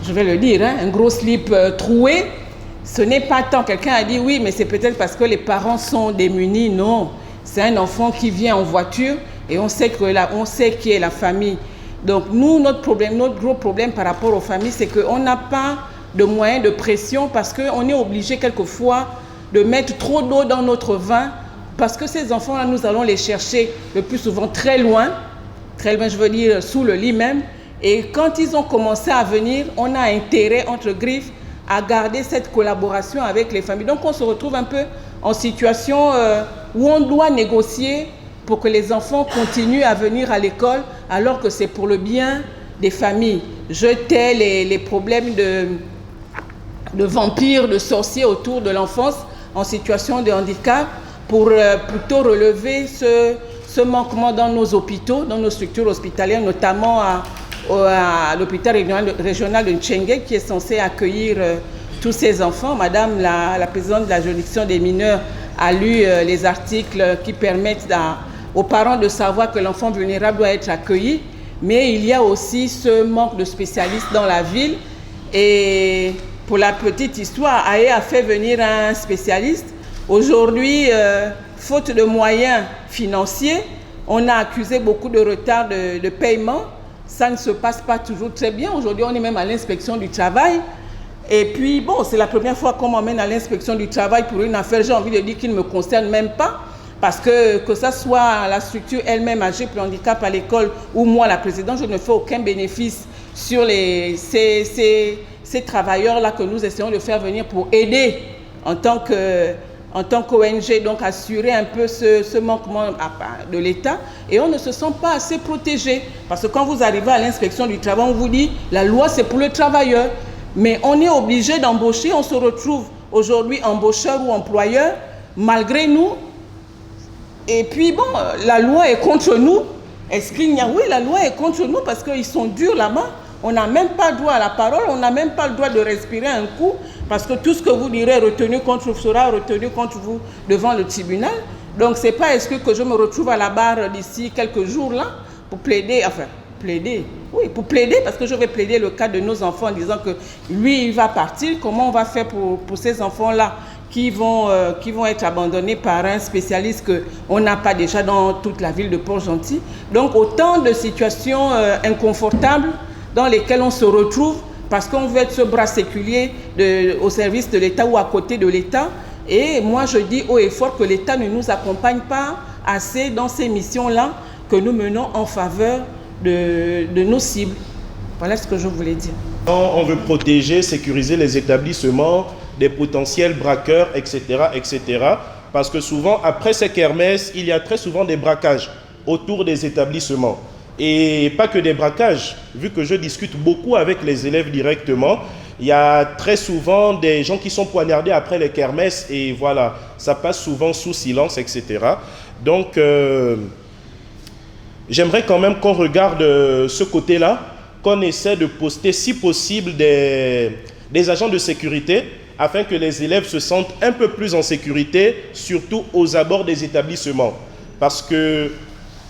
je vais le dire, un gros slip troué. Ce n'est pas tant, quelqu'un a dit oui, mais c'est peut-être parce que les parents sont démunis. Non, c'est un enfant qui vient en voiture et on sait qui est la famille. Donc nous, notre gros problème par rapport aux familles, c'est qu'on n'a pas de moyens de pression parce qu'on est obligé quelquefois de mettre trop d'eau dans notre vin parce que ces enfants-là, nous allons les chercher le plus souvent très loin, je veux dire sous le lit même. Et quand ils ont commencé à venir, on a intérêt, entre griffes, à garder cette collaboration avec les familles. Donc on se retrouve un peu en situation où on doit négocier pour que les enfants continuent à venir à l'école alors que c'est pour le bien des familles. Jeter les problèmes de vampires, de sorciers autour de l'enfance en situation de handicap pour plutôt relever ce manquement dans nos hôpitaux, dans nos structures hospitalières, notamment à l'hôpital régional de Ntchengue qui est censé accueillir tous ces enfants. Madame la présidente de la juridiction des mineurs a lu les articles qui permettent aux parents de savoir que l'enfant vulnérable doit être accueilli, mais il y a aussi ce manque de spécialistes dans la ville. Et pour la petite histoire, AE a fait venir un spécialiste. Aujourd'hui, faute de moyens financiers, on a accusé beaucoup de retard de paiement. Ça ne se passe pas toujours très bien. Aujourd'hui, on est même à l'inspection du travail. Et puis, c'est la première fois qu'on m'emmène à l'inspection du travail pour une affaire, j'ai envie de dire, qui ne me concerne même pas. Parce que ça soit la structure elle-même âgée pour handicap à l'école ou moi, la présidente, je ne fais aucun bénéfice sur ces travailleurs-là que nous essayons de faire venir pour aider en tant qu'ONG, donc assurer un peu ce manquement de l'État. Et on ne se sent pas assez protégé. Parce que quand vous arrivez à l'inspection du travail, on vous dit la loi c'est pour le travailleur. Mais on est obligé d'embaucher, on se retrouve aujourd'hui embaucheur ou employeur, malgré nous. Et puis la loi est contre nous. Est-ce qu'il y a... Oui, la loi est contre nous parce qu'ils sont durs là-bas. On n'a même pas droit à la parole, on n'a même pas le droit de respirer un coup parce que tout ce que vous direz retenu contre vous sera retenu contre vous devant le tribunal. Donc c'est pas exclu que je me retrouve à la barre d'ici quelques jours là pour plaider plaider. Oui, pour plaider, parce que je vais plaider le cas de nos enfants en disant que lui, il va partir. Comment on va faire pour ces enfants-là qui vont être abandonnés par un spécialiste qu'on n'a pas déjà dans toute la ville de Port-Gentil. Donc, autant de situations inconfortables dans lesquelles on se retrouve parce qu'on veut être ce bras séculier au service de l'État ou à côté de l'État. Et moi, je dis haut et fort que l'État ne nous accompagne pas assez dans ces missions-là que nous menons en faveur de nos cibles. Voilà ce que je voulais dire. On veut protéger, sécuriser les établissements des potentiels braqueurs, etc., etc. Parce que souvent, après ces kermesses, il y a très souvent des braquages autour des établissements. Et pas que des braquages, vu que je discute beaucoup avec les élèves directement, il y a très souvent des gens qui sont poignardés après les kermesses et voilà, ça passe souvent sous silence, etc. Donc, j'aimerais quand même qu'on regarde ce côté-là, qu'on essaie de poster, si possible, des agents de sécurité afin que les élèves se sentent un peu plus en sécurité, surtout aux abords des établissements. Parce que,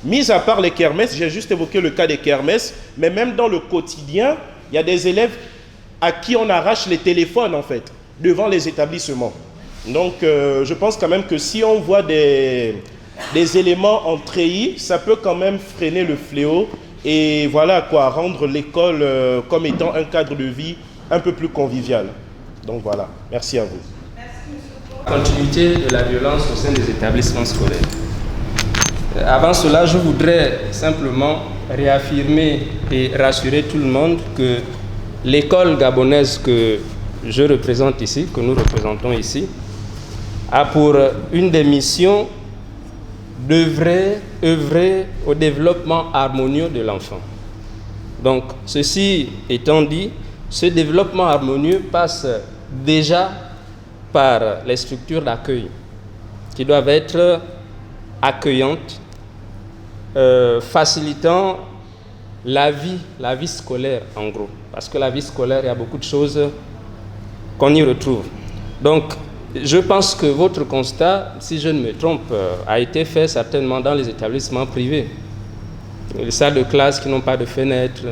mis à part les kermesses, j'ai juste évoqué le cas des kermesses, mais même dans le quotidien, il y a des élèves à qui on arrache les téléphones, en fait, devant les établissements. Donc, je pense quand même que si on voit des éléments en treillis, ça peut quand même freiner le fléau et voilà quoi, rendre l'école comme étant un cadre de vie un peu plus convivial. Donc voilà, merci à vous. Continuité de la violence au sein des établissements scolaires. Avant cela, je voudrais simplement réaffirmer et rassurer tout le monde que l'école gabonaise que je représente ici, que nous représentons ici, a pour une des missions d'œuvrer au développement harmonieux de l'enfant. Donc, ceci étant dit, ce développement harmonieux passe déjà par les structures d'accueil qui doivent être accueillantes, facilitant la vie scolaire en gros. Parce que la vie scolaire, il y a beaucoup de choses qu'on y retrouve. Donc, je pense que votre constat, si je ne me trompe, a été fait certainement dans les établissements privés. Les salles de classe qui n'ont pas de fenêtres.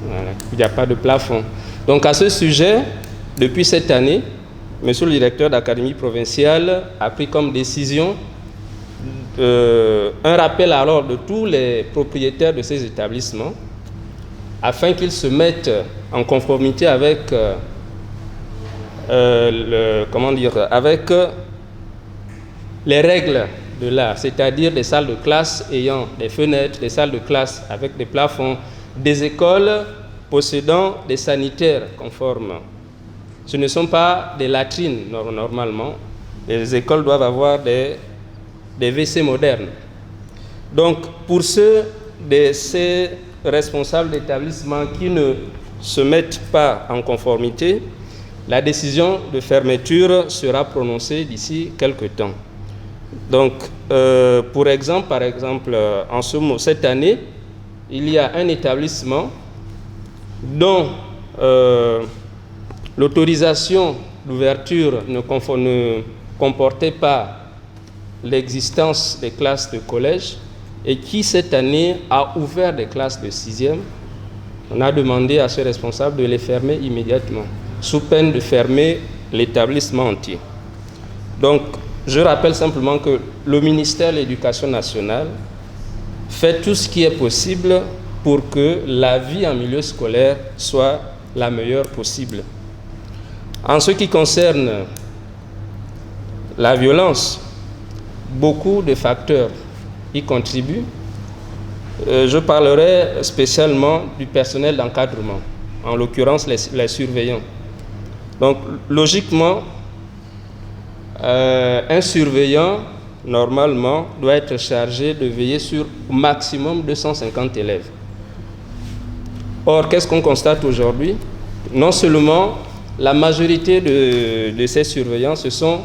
Voilà. Il n'y a pas de plafond. Donc à ce sujet, depuis cette année, monsieur le directeur d'académie provinciale a pris comme décision un rappel à l'ordre de tous les propriétaires de ces établissements afin qu'ils se mettent en conformité avec avec les règles de l'art, c'est-à-dire des salles de classe ayant des fenêtres, des salles de classe avec des plafonds, des écoles possédant des sanitaires conformes. Ce ne sont pas des latrines normalement. Les écoles doivent avoir des WC modernes. Donc, pour ces responsables d'établissements qui ne se mettent pas en conformité, la décision de fermeture sera prononcée d'ici quelques temps. Donc, par exemple, cette année, il y a un établissement dont l'autorisation d'ouverture ne comportait pas l'existence des classes de collège et qui, cette année, a ouvert des classes de 6e. On a demandé à ce responsable de les fermer immédiatement, sous peine de fermer l'établissement entier. Donc, je rappelle simplement que le ministère de l'Éducation nationale fait tout ce qui est possible pour que la vie en milieu scolaire soit la meilleure possible. En ce qui concerne la violence, beaucoup de facteurs y contribuent. Je parlerai spécialement du personnel d'encadrement, en l'occurrence les surveillants. Donc, logiquement, un surveillant, normalement, doit être chargé de veiller sur au maximum 250 élèves. Or, qu'est-ce qu'on constate aujourd'hui? Non seulement la majorité de ces surveillants, ce sont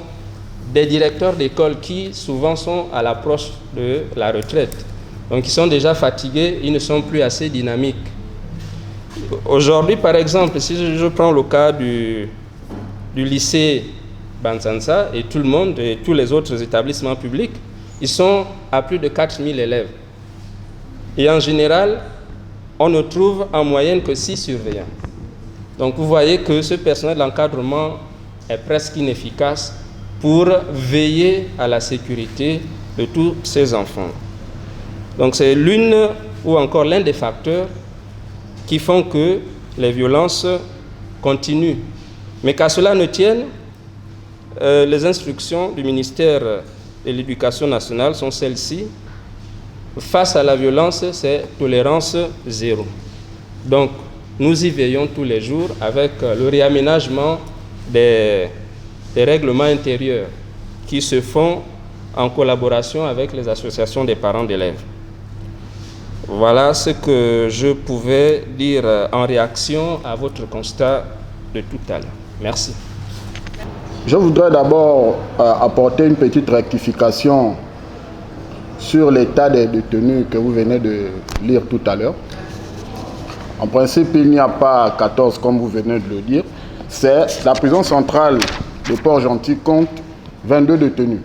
des directeurs d'école qui souvent sont à l'approche de la retraite. Donc, ils sont déjà fatigués, ils ne sont plus assez dynamiques. Aujourd'hui, par exemple, si je prends le cas du lycée Bansansa et tout le monde et tous les autres établissements publics, ils sont à plus de 4000 élèves. Et en général, on ne trouve en moyenne que 6 surveillants. Donc vous voyez que ce personnel d'encadrement est presque inefficace pour veiller à la sécurité de tous ces enfants. Donc c'est l'une ou encore l'un des facteurs qui font que les violences continuent. Mais qu'à cela ne tienne, les instructions du ministère de l'Éducation nationale sont celles-ci. Face à la violence, c'est tolérance zéro. Donc, nous y veillons tous les jours avec le réaménagement des règlements intérieurs qui se font en collaboration avec les associations des parents d'élèves. Voilà ce que je pouvais dire en réaction à votre constat de tout à l'heure. Merci. Je voudrais d'abord apporter une petite rectification sur l'état des détenus que vous venez de lire tout à l'heure. En principe, il n'y a pas 14 comme vous venez de le dire. C'est la prison centrale de Port-Gentil compte 22 détenus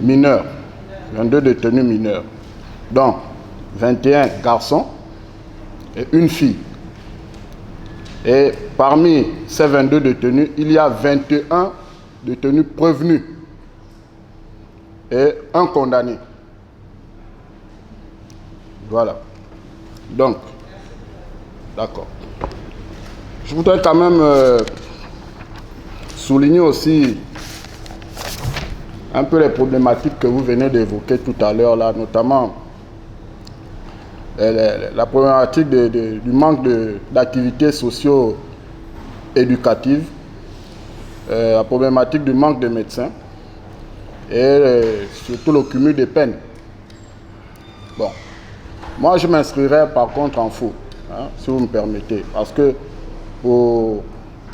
mineurs. 22 détenus mineurs. Donc, 21 garçons et une fille. Et parmi ces 22 détenus, il y a 21 détenus prévenus et un condamné. Voilà. Donc, d'accord. Je voudrais quand même souligner aussi un peu les problématiques que vous venez d'évoquer tout à l'heure, là, notamment la problématique du manque d'activités socio-éducatives, la problématique du manque de médecins et surtout le cumul des peines. Bon, moi je m'inscrirais par contre en faux, hein, si vous me permettez, parce que,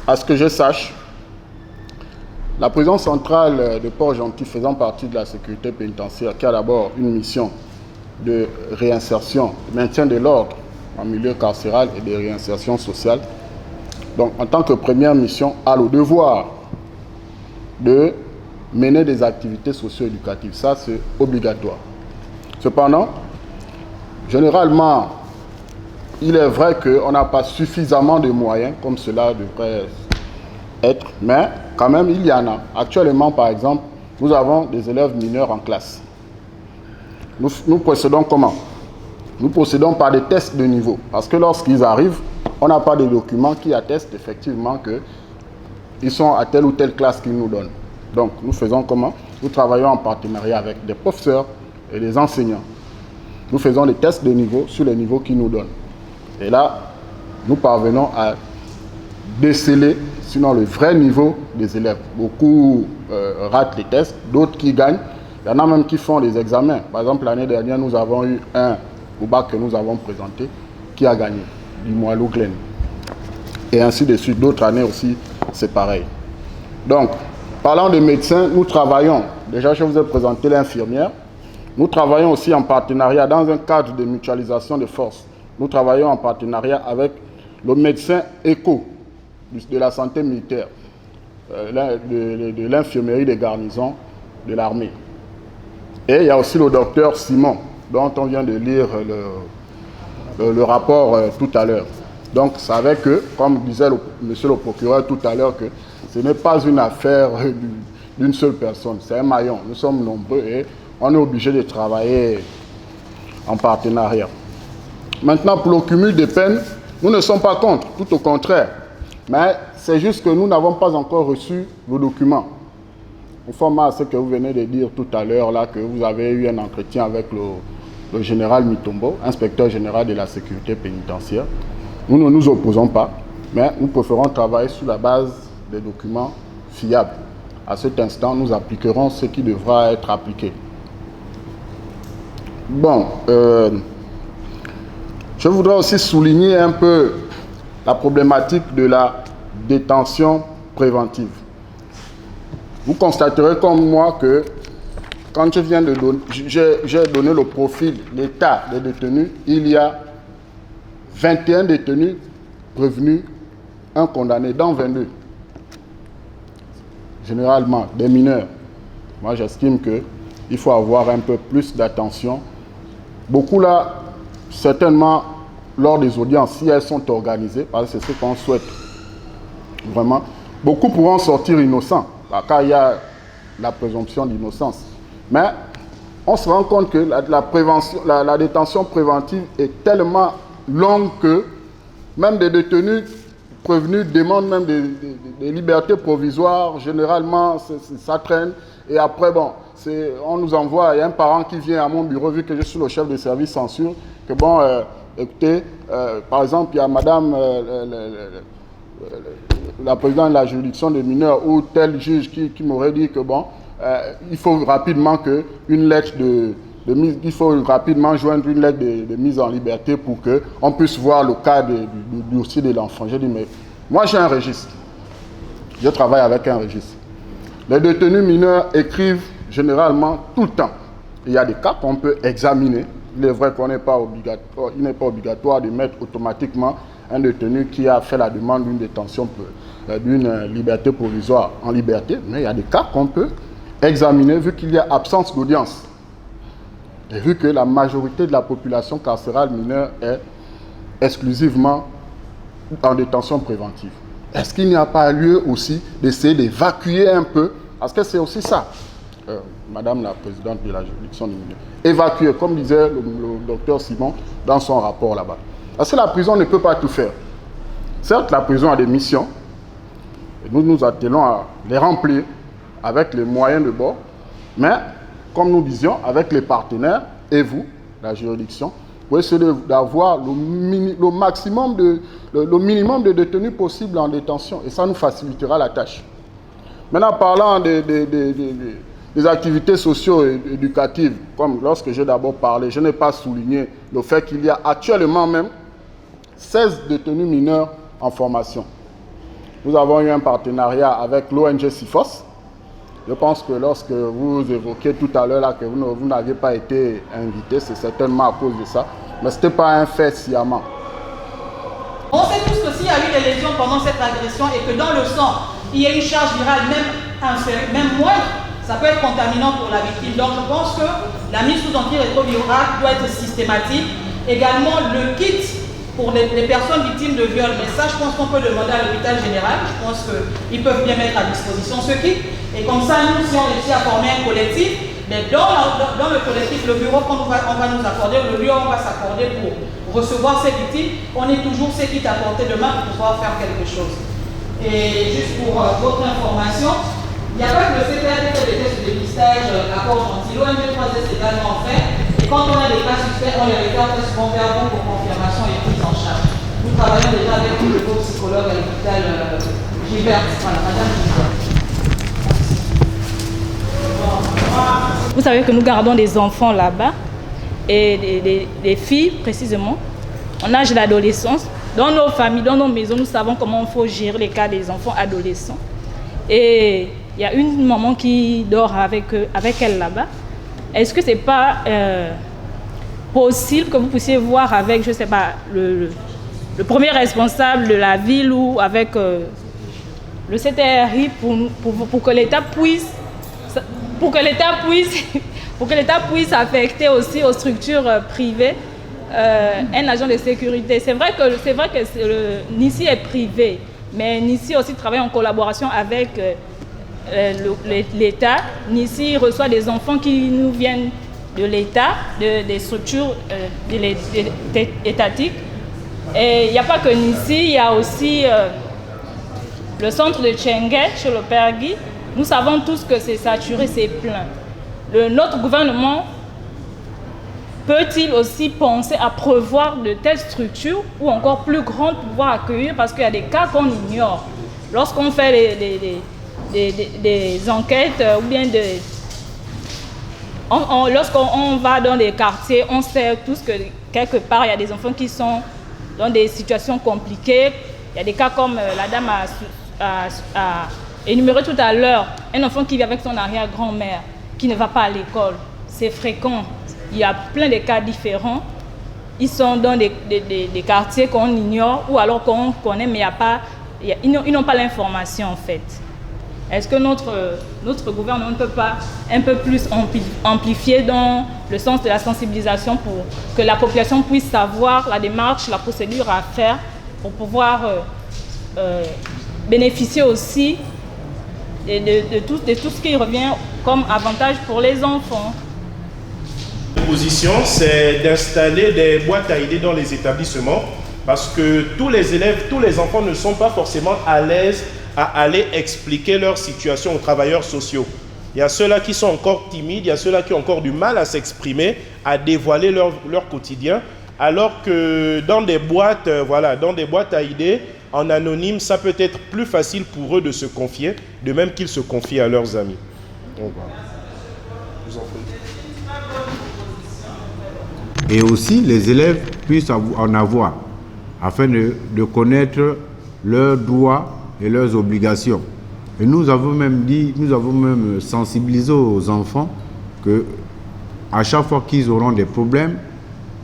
à ce que je sache, la prison centrale de Port-Gentil faisant partie de la sécurité pénitentiaire, qui a d'abord une mission de réinsertion, de maintien de l'ordre en milieu carcéral et de réinsertion sociale. Donc, en tant que première mission, a le devoir de mener des activités socio-éducatives. Ça, c'est obligatoire. Cependant, généralement, il est vrai qu'on n'a pas suffisamment de moyens, comme cela devrait être, mais quand même, il y en a. Actuellement, par exemple, nous avons des élèves mineurs en classe. Nous procédons comment? Nous procédons par des tests de niveau. Parce que lorsqu'ils arrivent, on n'a pas de documents qui attestent effectivement qu'ils sont à telle ou telle classe qu'ils nous donnent. Donc, nous faisons comment? Nous travaillons en partenariat avec des professeurs et des enseignants. Nous faisons des tests de niveau sur les niveaux qu'ils nous donnent. Et là, nous parvenons à déceler, sinon le vrai niveau des élèves. Beaucoup ratent les tests, d'autres qui gagnent. Il y en a même qui font des examens. Par exemple, l'année dernière, nous avons eu un au bac que nous avons présenté qui a gagné, du Moilou Glen. Et ainsi de suite. D'autres années aussi, c'est pareil. Donc, parlant de médecins, nous travaillons. Déjà, je vous ai présenté l'infirmière. Nous travaillons aussi en partenariat dans un cadre de mutualisation de forces. Nous travaillons en partenariat avec le médecin éco de la santé militaire, de l'infirmerie des garnisons de l'armée. Et il y a aussi le docteur Simon, dont on vient de lire le rapport tout à l'heure. Donc, c'est avec eux, comme disait monsieur le procureur tout à l'heure, que ce n'est pas une affaire d'une seule personne, c'est un maillon. Nous sommes nombreux et on est obligé de travailler en partenariat. Maintenant, pour le cumul des peines, nous ne sommes pas contre, tout au contraire. Mais c'est juste que nous n'avons pas encore reçu le document. Conformément à ce que vous venez de dire tout à l'heure, là, que vous avez eu un entretien avec le général Mitombo, inspecteur général de la sécurité pénitentiaire. Nous ne nous opposons pas, mais nous préférons travailler sur la base des documents fiables. À cet instant, nous appliquerons ce qui devra être appliqué. Bon, je voudrais aussi souligner un peu la problématique de la détention préventive. Vous constaterez comme moi que quand je viens de donner, j'ai donné le profil, l'état des détenus, il y a 21 détenus prévenus, un condamné, dans 22. Généralement, des mineurs. Moi, j'estime qu'il faut avoir un peu plus d'attention beaucoup là, certainement, lors des audiences, si elles sont organisées, parce que c'est ce qu'on souhaite vraiment, beaucoup pourront sortir innocents, car il y a la présomption d'innocence. Mais on se rend compte que la détention préventive est tellement longue que même des détenus prévenus demandent même des libertés provisoires. Généralement, ça traîne. Et après, bon, on nous envoie, il y a un parent qui vient à mon bureau, vu que je suis le chef de service censure, que bon, écoutez, par exemple, il y a madame la présidente de la juridiction des mineurs ou tel juge qui m'aurait dit que bon, il faut rapidement il faut rapidement joindre une lettre de mise en liberté pour qu'on puisse voir le cas du dossier de l'enfant. J'ai dit, mais moi j'ai un registre. Je travaille avec un registre. Les détenus mineurs écrivent généralement tout le temps. Il y a des cas qu'on peut examiner. Il est vrai qu'il n'est pas obligatoire de mettre automatiquement un détenu qui a fait la demande d'une détention, d'une liberté provisoire en liberté, mais il y a des cas qu'on peut examiner vu qu'il y a absence d'audience. Et vu que la majorité de la population carcérale mineure est exclusivement en détention préventive. Est-ce qu'il n'y a pas lieu aussi d'essayer d'évacuer un peu, parce que c'est aussi ça, Madame la Présidente de la juridiction des mineurs, évacuer, comme disait le docteur Simon dans son rapport là-bas. Parce que la prison ne peut pas tout faire. Certes, la prison a des missions, et nous nous attelons à les remplir avec les moyens de bord, mais comme nous disions, avec les partenaires et vous, la juridiction, pour essayer d'avoir le minimum de détenus possible en détention. Et ça nous facilitera la tâche. Maintenant, parlant des activités socio-éducatives, comme lorsque j'ai d'abord parlé, je n'ai pas souligné le fait qu'il y a actuellement même 16 détenus mineurs en formation. Nous avons eu un partenariat avec l'ONG SIFOS. Je pense que lorsque vous évoquiez tout à l'heure que vous n'aviez pas été invité, c'est certainement à cause de ça. Mais ce n'était pas un fait sciemment. On sait tous que s'il y a eu des lésions pendant cette agression et que dans le sang, il y a une charge virale même moindre, ça peut être contaminant pour la victime. Donc je pense que la mise sous antirétrovirale doit être systématique. Également le kit pour les personnes victimes de viol. Mais ça, je pense qu'on peut demander à l'hôpital général. Je pense qu'ils peuvent bien mettre à disposition ce kit. Et comme ça, nous, si on réussit à former un collectif, mais dans le collectif, le bureau qu'on va nous accorder, le lieu où on va s'accorder pour recevoir ces victimes, on est toujours ces kits à portée de main pour pouvoir faire quelque chose. Et juste pour votre information, il n'y a pas que le CPR qui fait des tests de dépistage à Port-Gentil. L'OMG 3S également en fait. Et quand on a des cas suspects, on les réfère très souvent vers vous pour confirmation et prise en charge. Nous travaillons déjà avec le psychologue à l'hôpital Gilbert. Voilà, Madame Gilbert. Vous savez que nous gardons des enfants là-bas, et des filles précisément, en âge d'adolescence. Dans nos familles, dans nos maisons, nous savons comment il faut gérer les cas des enfants adolescents. Et il y a une maman qui dort avec elle là-bas. Est-ce que ce n'est pas possible que vous puissiez voir avec, je ne sais pas, le premier responsable de la ville ou avec le CTRI pour que l'État puisse affecter aussi aux structures privées un agent de sécurité. C'est vrai que Nissi est privé, mais Nissi aussi travaille en collaboration avec l'État. Nissi reçoit des enfants qui nous viennent de l'État, des structures étatiques. Et il n'y a pas que Nissi, il y a aussi le centre de Tchenguet, chez le Père Guy. Nous savons tous que c'est saturé, c'est plein. Notre gouvernement peut-il aussi penser à prévoir de telles structures ou encore plus grandes pour pouvoir accueillir, parce qu'il y a des cas qu'on ignore. Lorsqu'on fait des enquêtes ou bien lorsqu'on va dans des quartiers, on sait tous que quelque part il y a des enfants qui sont dans des situations compliquées. Il y a des cas comme la dame a énuméré tout à l'heure, un enfant qui vit avec son arrière-grand-mère, qui ne va pas à l'école. C'est fréquent. Il y a plein de cas différents. Ils sont dans des quartiers qu'on ignore ou alors qu'on connaît, mais ils n'ont pas l'information en fait. Est-ce que notre gouvernement ne peut pas un peu plus amplifier dans le sens de la sensibilisation pour que la population puisse savoir la démarche, la procédure à faire pour pouvoir bénéficier aussi de tout ce qui revient comme avantage pour les enfants. La position, c'est d'installer des boîtes à idées dans les établissements parce que tous les élèves, tous les enfants ne sont pas forcément à l'aise à aller expliquer leur situation aux travailleurs sociaux. Il y a ceux-là qui sont encore timides, il y a ceux-là qui ont encore du mal à s'exprimer, à dévoiler leur quotidien, alors que dans des boîtes, dans des boîtes à idées, en anonyme, ça peut être plus facile pour eux de se confier, de même qu'ils se confient à leurs amis. Donc, voilà. Je vous en prie. Et aussi, les élèves puissent en avoir, afin de connaître leurs droits et leurs obligations. Et nous avons même sensibilisé aux enfants que à chaque fois qu'ils auront des problèmes,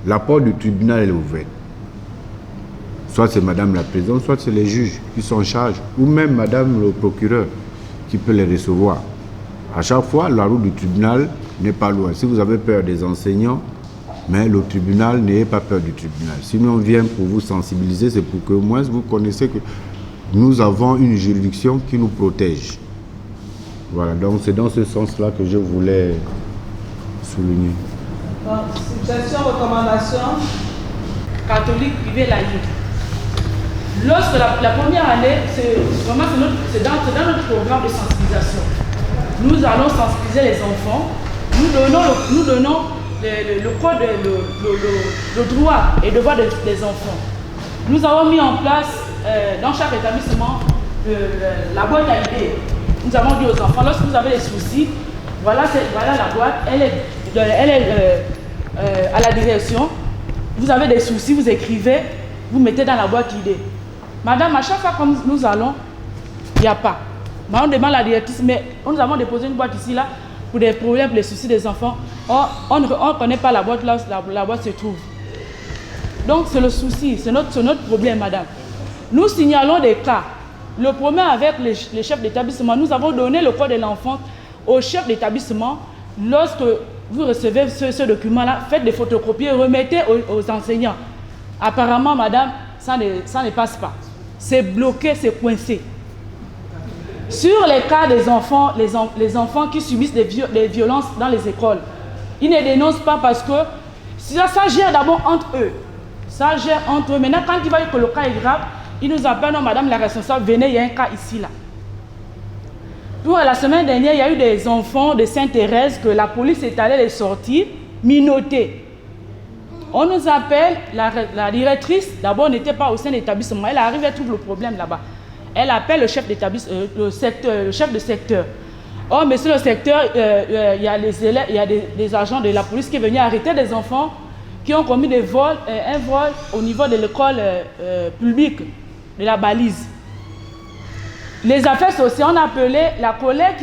la porte du tribunal est ouverte. Soit c'est madame la présidente, soit c'est les juges qui sont en charge, ou même madame le procureur qui peut les recevoir. À chaque fois, la route du tribunal n'est pas loin. Si vous avez peur des enseignants, mais le tribunal, n'ayez pas peur du tribunal. Si nous on vient pour vous sensibiliser, c'est pour que au moins vous connaissez que nous avons une juridiction qui nous protège. Voilà, donc c'est dans ce sens-là que je voulais souligner. Donc, suggestion, recommandation. Catholique, privé, laïque. Lorsque la première année, c'est dans notre programme de sensibilisation. Nous allons sensibiliser les enfants. Nous donnons le code, le droit et devoir des enfants. Nous avons mis en place dans chaque établissement la boîte à idées. Nous avons dit aux enfants, lorsque vous avez des soucis, voilà la boîte, elle est à la direction. Vous avez des soucis, vous écrivez, vous mettez dans la boîte idées. Madame, à chaque fois que nous allons, il n'y a pas. On demande à la directrice, mais nous avons déposé une boîte ici, là, pour des problèmes, pour les soucis des enfants. On ne connaît pas la boîte là où la boîte se trouve. Donc c'est le souci, c'est notre problème, madame. Nous signalons des cas. Le problème avec les chefs d'établissement, nous avons donné le code de l'enfant au chef d'établissement. Lorsque vous recevez ce document-là, faites des photocopies et remettez aux enseignants. Apparemment, madame, ça ne passe pas. C'est bloqué, c'est coincé. Sur les cas des enfants, les enfants qui subissent des violences dans les écoles, ils ne dénoncent pas parce que ça gère d'abord entre eux. Ça gère entre eux. Maintenant, quand ils voient que le cas est grave, ils nous appellent, non, madame la responsable, venez, il y a un cas ici, là. Pour la semaine dernière, il y a eu des enfants de Sainte-Thérèse que la police est allée les sortir, minotés. On nous appelle, la directrice, d'abord n'était pas au sein de l'établissement, elle arrive, elle trouve le problème là-bas. Elle appelle le chef d'établissement, le chef de secteur. Oh, monsieur le secteur, il y a des agents de la police qui sont venus arrêter des enfants qui ont commis un vol au niveau de l'école publique, de la balise. Les affaires sociales ont appelé la collègue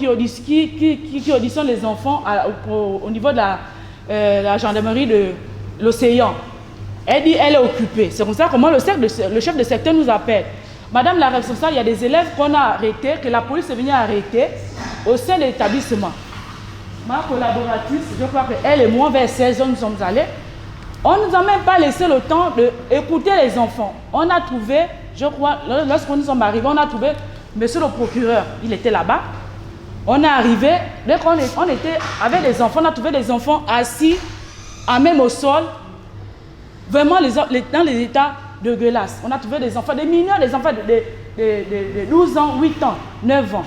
qui auditionne les enfants au niveau de la gendarmerie de l'Océan. Elle dit qu'elle est occupée. C'est comme ça que le chef de secteur nous appelle. Madame la responsable, il y a des élèves qu'on a arrêtés, que la police est venue arrêter au sein de l'établissement. Ma collaboratrice, je crois qu'elle et moi, vers 16 ans, nous sommes allés. On ne nous a même pas laissé le temps d'écouter les enfants. On a trouvé, je crois, lorsque nous sommes arrivés, on a trouvé monsieur le procureur. Il était là-bas. On est arrivé, dès qu'on était avec les enfants, on a trouvé des enfants assis, à même au sol, vraiment dans les états dégueulasses. On a trouvé des enfants, des mineurs, des enfants de 12 ans, 8 ans, 9 ans.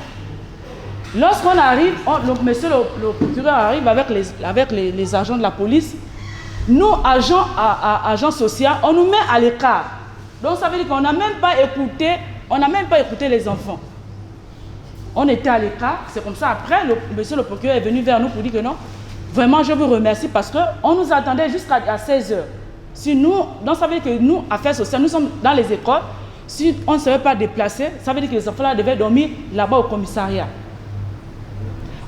Lorsqu'on arrive, monsieur le procureur arrive avec les agents de la police. Nous, agents sociaux, on nous met à l'écart. Donc ça veut dire qu'on n'a même pas écouté les enfants. On était à l'écart, c'est comme ça. Après, monsieur le procureur est venu vers nous pour dire que non, vraiment je vous remercie parce qu'on nous attendait jusqu'à 16 h. Si nous, donc ça veut dire que nous, affaires sociales, nous sommes dans les écoles. Si on ne se veut pas déplacer, ça veut dire que les enfants là devaient dormir là-bas au commissariat.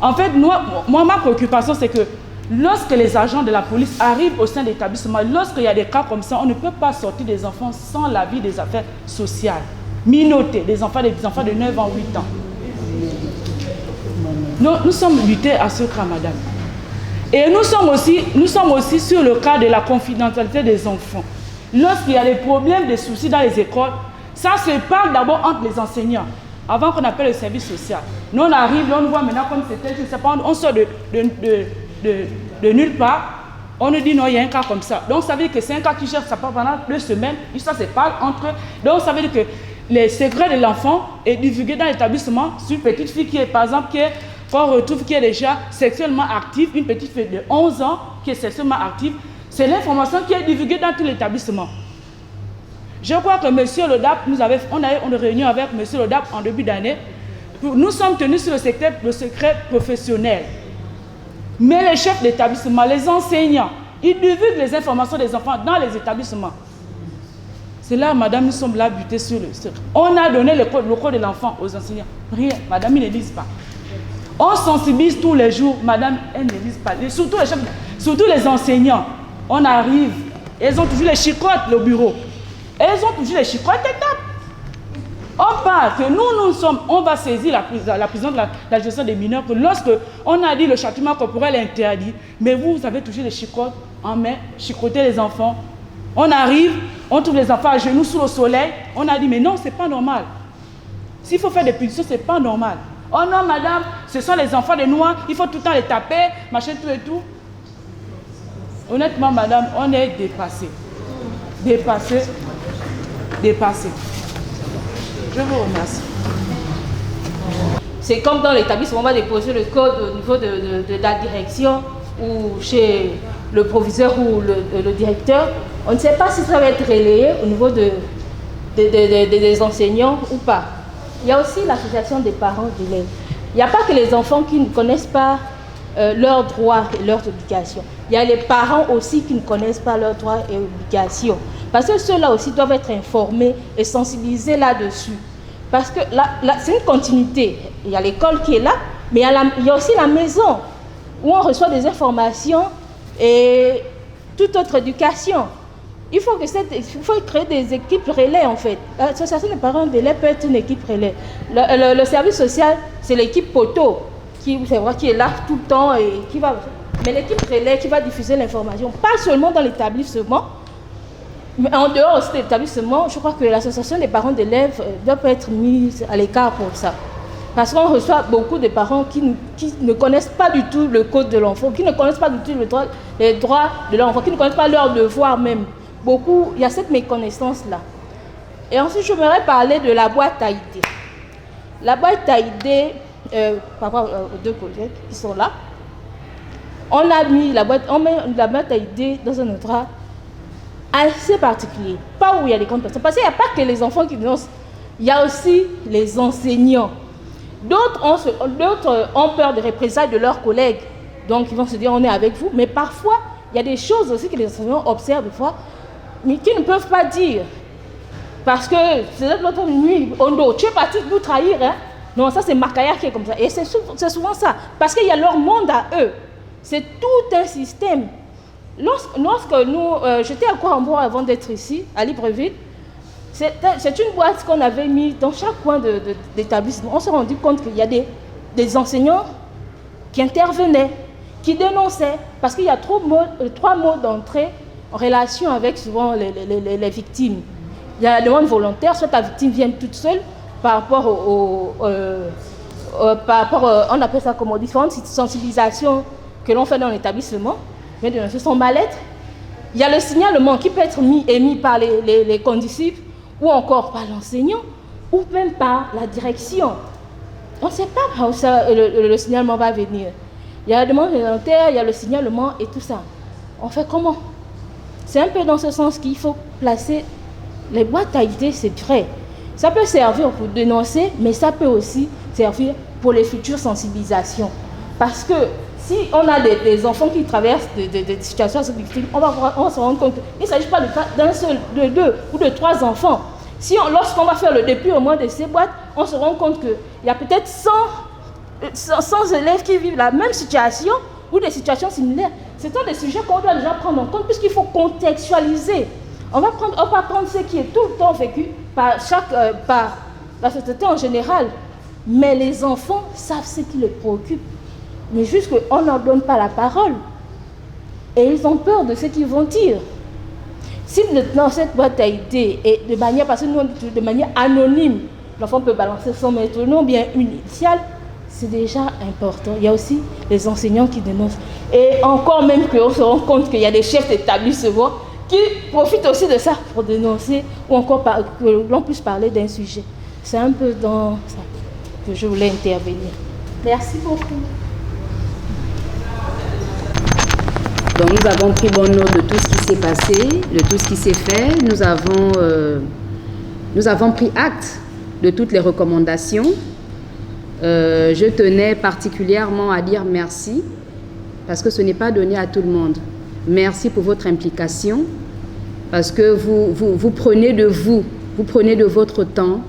En fait, moi, ma préoccupation, c'est que lorsque les agents de la police arrivent au sein de l'établissement, lorsqu'il y a des cas comme ça, on ne peut pas sortir des enfants sans l'avis des affaires sociales. Minotés, des enfants de 9 ans, 8 ans. Nous sommes luttés à ce cas, madame. Et nous sommes aussi sur le cas de la confidentialité des enfants. Lorsqu'il y a des problèmes, des soucis dans les écoles, ça se parle d'abord entre les enseignants, avant qu'on appelle le service social. Nous, on arrive, là, on voit maintenant comme c'était, je ne sais pas, on sort de nulle part, on nous dit non, il y a un cas comme ça. Donc ça veut dire que c'est un cas qui cherche ça pendant 2 semaines, ça se parle entre eux. Donc ça veut dire que les secrets de l'enfant est divulgué dans l'établissement sur une petite fille qui est, par exemple, qu'on retrouve qui est déjà sexuellement active, une petite fille de 11 ans qui est sexuellement active. C'est l'information qui est divulguée dans tout l'établissement. Je crois que M. Lodap, on a eu une réunion avec M. Lodap en début d'année. Nous sommes tenus sur le secret professionnel. Mais les chefs d'établissement, les enseignants, ils divulguent les informations des enfants dans les établissements. C'est là, madame, nous sommes là butés sur le secret. On a donné le code de l'enfant aux enseignants. Rien, madame, ils ne lisent pas. On sensibilise tous les jours, madame, elles ne lisent pas. Et surtout les enseignants. On arrive, elles ont toujours les chicottes au bureau. Elles ont toujours les chicottes et tapent. On parle que on va saisir la prison de la gestion des mineurs, que lorsque on a dit le châtiment corporel est interdit, mais vous avez toujours les chicottes en main, chicoter les enfants. On arrive, on trouve les enfants à genoux sous le soleil, on a dit mais non, c'est pas normal. S'il faut faire des punitions, c'est pas normal. Oh non, madame, ce sont les enfants des Noirs, il faut tout le temps les taper, machin, tout et tout. Honnêtement, madame, on est dépassé. Dépassé. Je vous remercie. C'est comme dans l'établissement, on va déposer le code au niveau de la direction ou chez le proviseur ou le directeur. On ne sait pas si ça va être relayé au niveau des enseignants ou pas. Il y a aussi l'association des parents d'élèves. Il n'y a pas que les enfants qui ne connaissent pas leurs droits et leurs obligations. Il y a les parents aussi qui ne connaissent pas leurs droits et obligations. Parce que ceux-là aussi doivent être informés et sensibilisés là-dessus. Parce que c'est une continuité. Il y a l'école qui est là, mais il y a aussi la maison où on reçoit des informations et toute autre éducation. Il faut créer des équipes relais en fait. L'association des parents d'élèves peut être une équipe relais. Le service social, c'est l'équipe poteau qui est là tout le temps et qui va. Mais l'équipe relais qui va diffuser l'information, pas seulement dans l'établissement, mais en dehors aussi de l'établissement. Je crois que l'association des parents d'élèves doit être mise à l'écart pour ça. Parce qu'on reçoit beaucoup de parents qui ne connaissent pas du tout le code de l'enfant, qui ne connaissent pas du tout les droits de l'enfant, qui ne connaissent pas leurs devoirs même. Beaucoup, il y a cette méconnaissance-là. Et ensuite, je voudrais parler de la boîte à idées. La boîte à idées, par rapport aux 2 collègues qui sont là, on met la boîte à idées dans un endroit assez particulier. Pas où il y a des grandes personnes. Parce qu'il n'y a pas que les enfants qui dénoncent, il y a aussi les enseignants. D'autres ont peur de représailles de leurs collègues. Donc, ils vont se dire, on est avec vous. Mais parfois, il y a des choses aussi que les enseignants observent des fois, mais qui ne peuvent pas dire. Parce que, c'est l'autre nuit, tu es parti nous trahir. Hein? Non, ça c'est Makaya qui est comme ça. Et c'est souvent ça. Parce qu'il y a leur monde à eux. C'est tout un système. Lorsque nous, j'étais à Coimbourg avant d'être ici, à Libreville, c'est une boîte qu'on avait mise dans chaque coin d'établissement. On s'est rendu compte qu'il y a des enseignants qui intervenaient, qui dénonçaient, parce qu'il y a 3 mots d'entrée en relation avec souvent les victimes. Il y a la demande volontaire, soit la victime vient toute seule par rapport on appelle ça comme différentes sensibilisations que l'on fait dans l'établissement, vient dénoncer son mal-être. Il y a le signalement qui peut être émis par les condisciples ou encore par l'enseignant ou même par la direction. On ne sait pas où le signalement va venir. Il y a la demande volontaire, il y a le signalement et tout ça. On fait comment? C'est un peu dans ce sens qu'il faut placer les boîtes à idées, c'est vrai. Ça peut servir pour dénoncer, mais ça peut aussi servir pour les futures sensibilisations. Parce que si on a des enfants qui traversent des situations assez difficiles, on va se rendre compte qu'il ne s'agit pas d'un seul, de 2 ou de 3 enfants. Lorsqu'on va faire le déploiement de ces boîtes, on se rend compte qu'il y a peut-être 100 élèves qui vivent la même situation ou des situations similaires. Ce sont des sujets qu'on doit déjà prendre en compte puisqu'il faut contextualiser. On va prendre ce qui est tout le temps vécu par la société en général. Mais les enfants savent ce qui les préoccupe. Mais juste qu'on ne leur donne pas la parole. Et ils ont peur de ce qu'ils vont dire. Si maintenant cette boîte a été, et de manière, parce que nous on dit de manière anonyme, l'enfant peut balancer son maître nom, bien initial, c'est déjà important. Il y a aussi les enseignants qui dénoncent. Et encore même qu'on se rend compte qu'il y a des chefs d'établissement qui profitent aussi de ça pour dénoncer, ou encore que l'on puisse parler d'un sujet. C'est un peu dans ça que je voulais intervenir. Merci beaucoup. Donc nous avons pris bonne note de tout ce qui s'est passé, de tout ce qui s'est fait. Nous avons pris acte de toutes les recommandations. Je tenais particulièrement à dire merci, parce que ce n'est pas donné à tout le monde. Merci pour votre implication, parce que vous prenez de vous prenez de votre temps,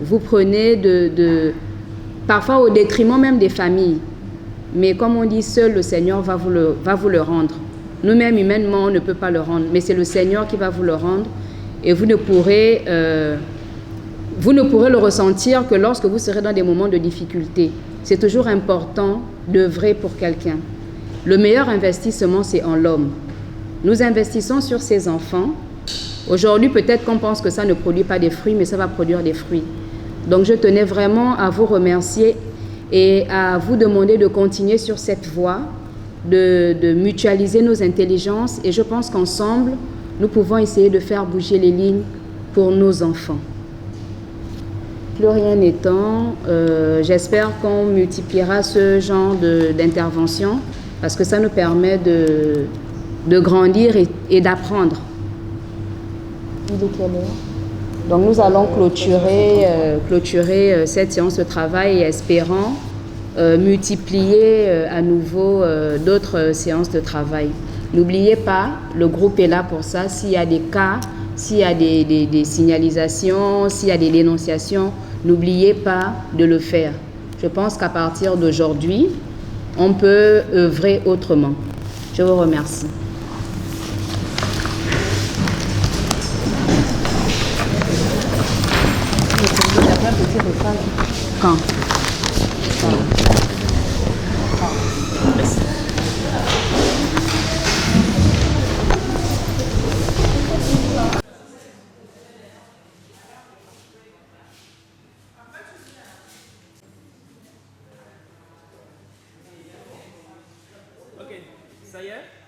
vous prenez parfois au détriment même des familles. Mais comme on dit, seul le Seigneur va vous le rendre. Nous-mêmes, humainement, on ne peut pas le rendre, mais c'est le Seigneur qui va vous le rendre. Et vous ne pourrez le ressentir que lorsque vous serez dans des moments de difficulté. C'est toujours important d'œuvrer pour quelqu'un. Le meilleur investissement, c'est en l'homme. Nous investissons sur ces enfants. Aujourd'hui, peut-être qu'on pense que ça ne produit pas des fruits, mais ça va produire des fruits. Donc, je tenais vraiment à vous remercier et à vous demander de continuer sur cette voie, de mutualiser nos intelligences. Et je pense qu'ensemble, nous pouvons essayer de faire bouger les lignes pour nos enfants. Plus rien n'étant, j'espère qu'on multipliera ce genre d'intervention parce que ça nous permet de grandir et d'apprendre. Il est quelle heure? Donc nous allons clôturer cette séance de travail et espérant multiplier à nouveau d'autres séances de travail. N'oubliez pas, le groupe est là pour ça. S'il y a des cas, s'il y a des signalisations, s'il y a des dénonciations, n'oubliez pas de le faire. Je pense qu'à partir d'aujourd'hui, on peut œuvrer autrement. Je vous remercie. Quand? Ok, ça y est?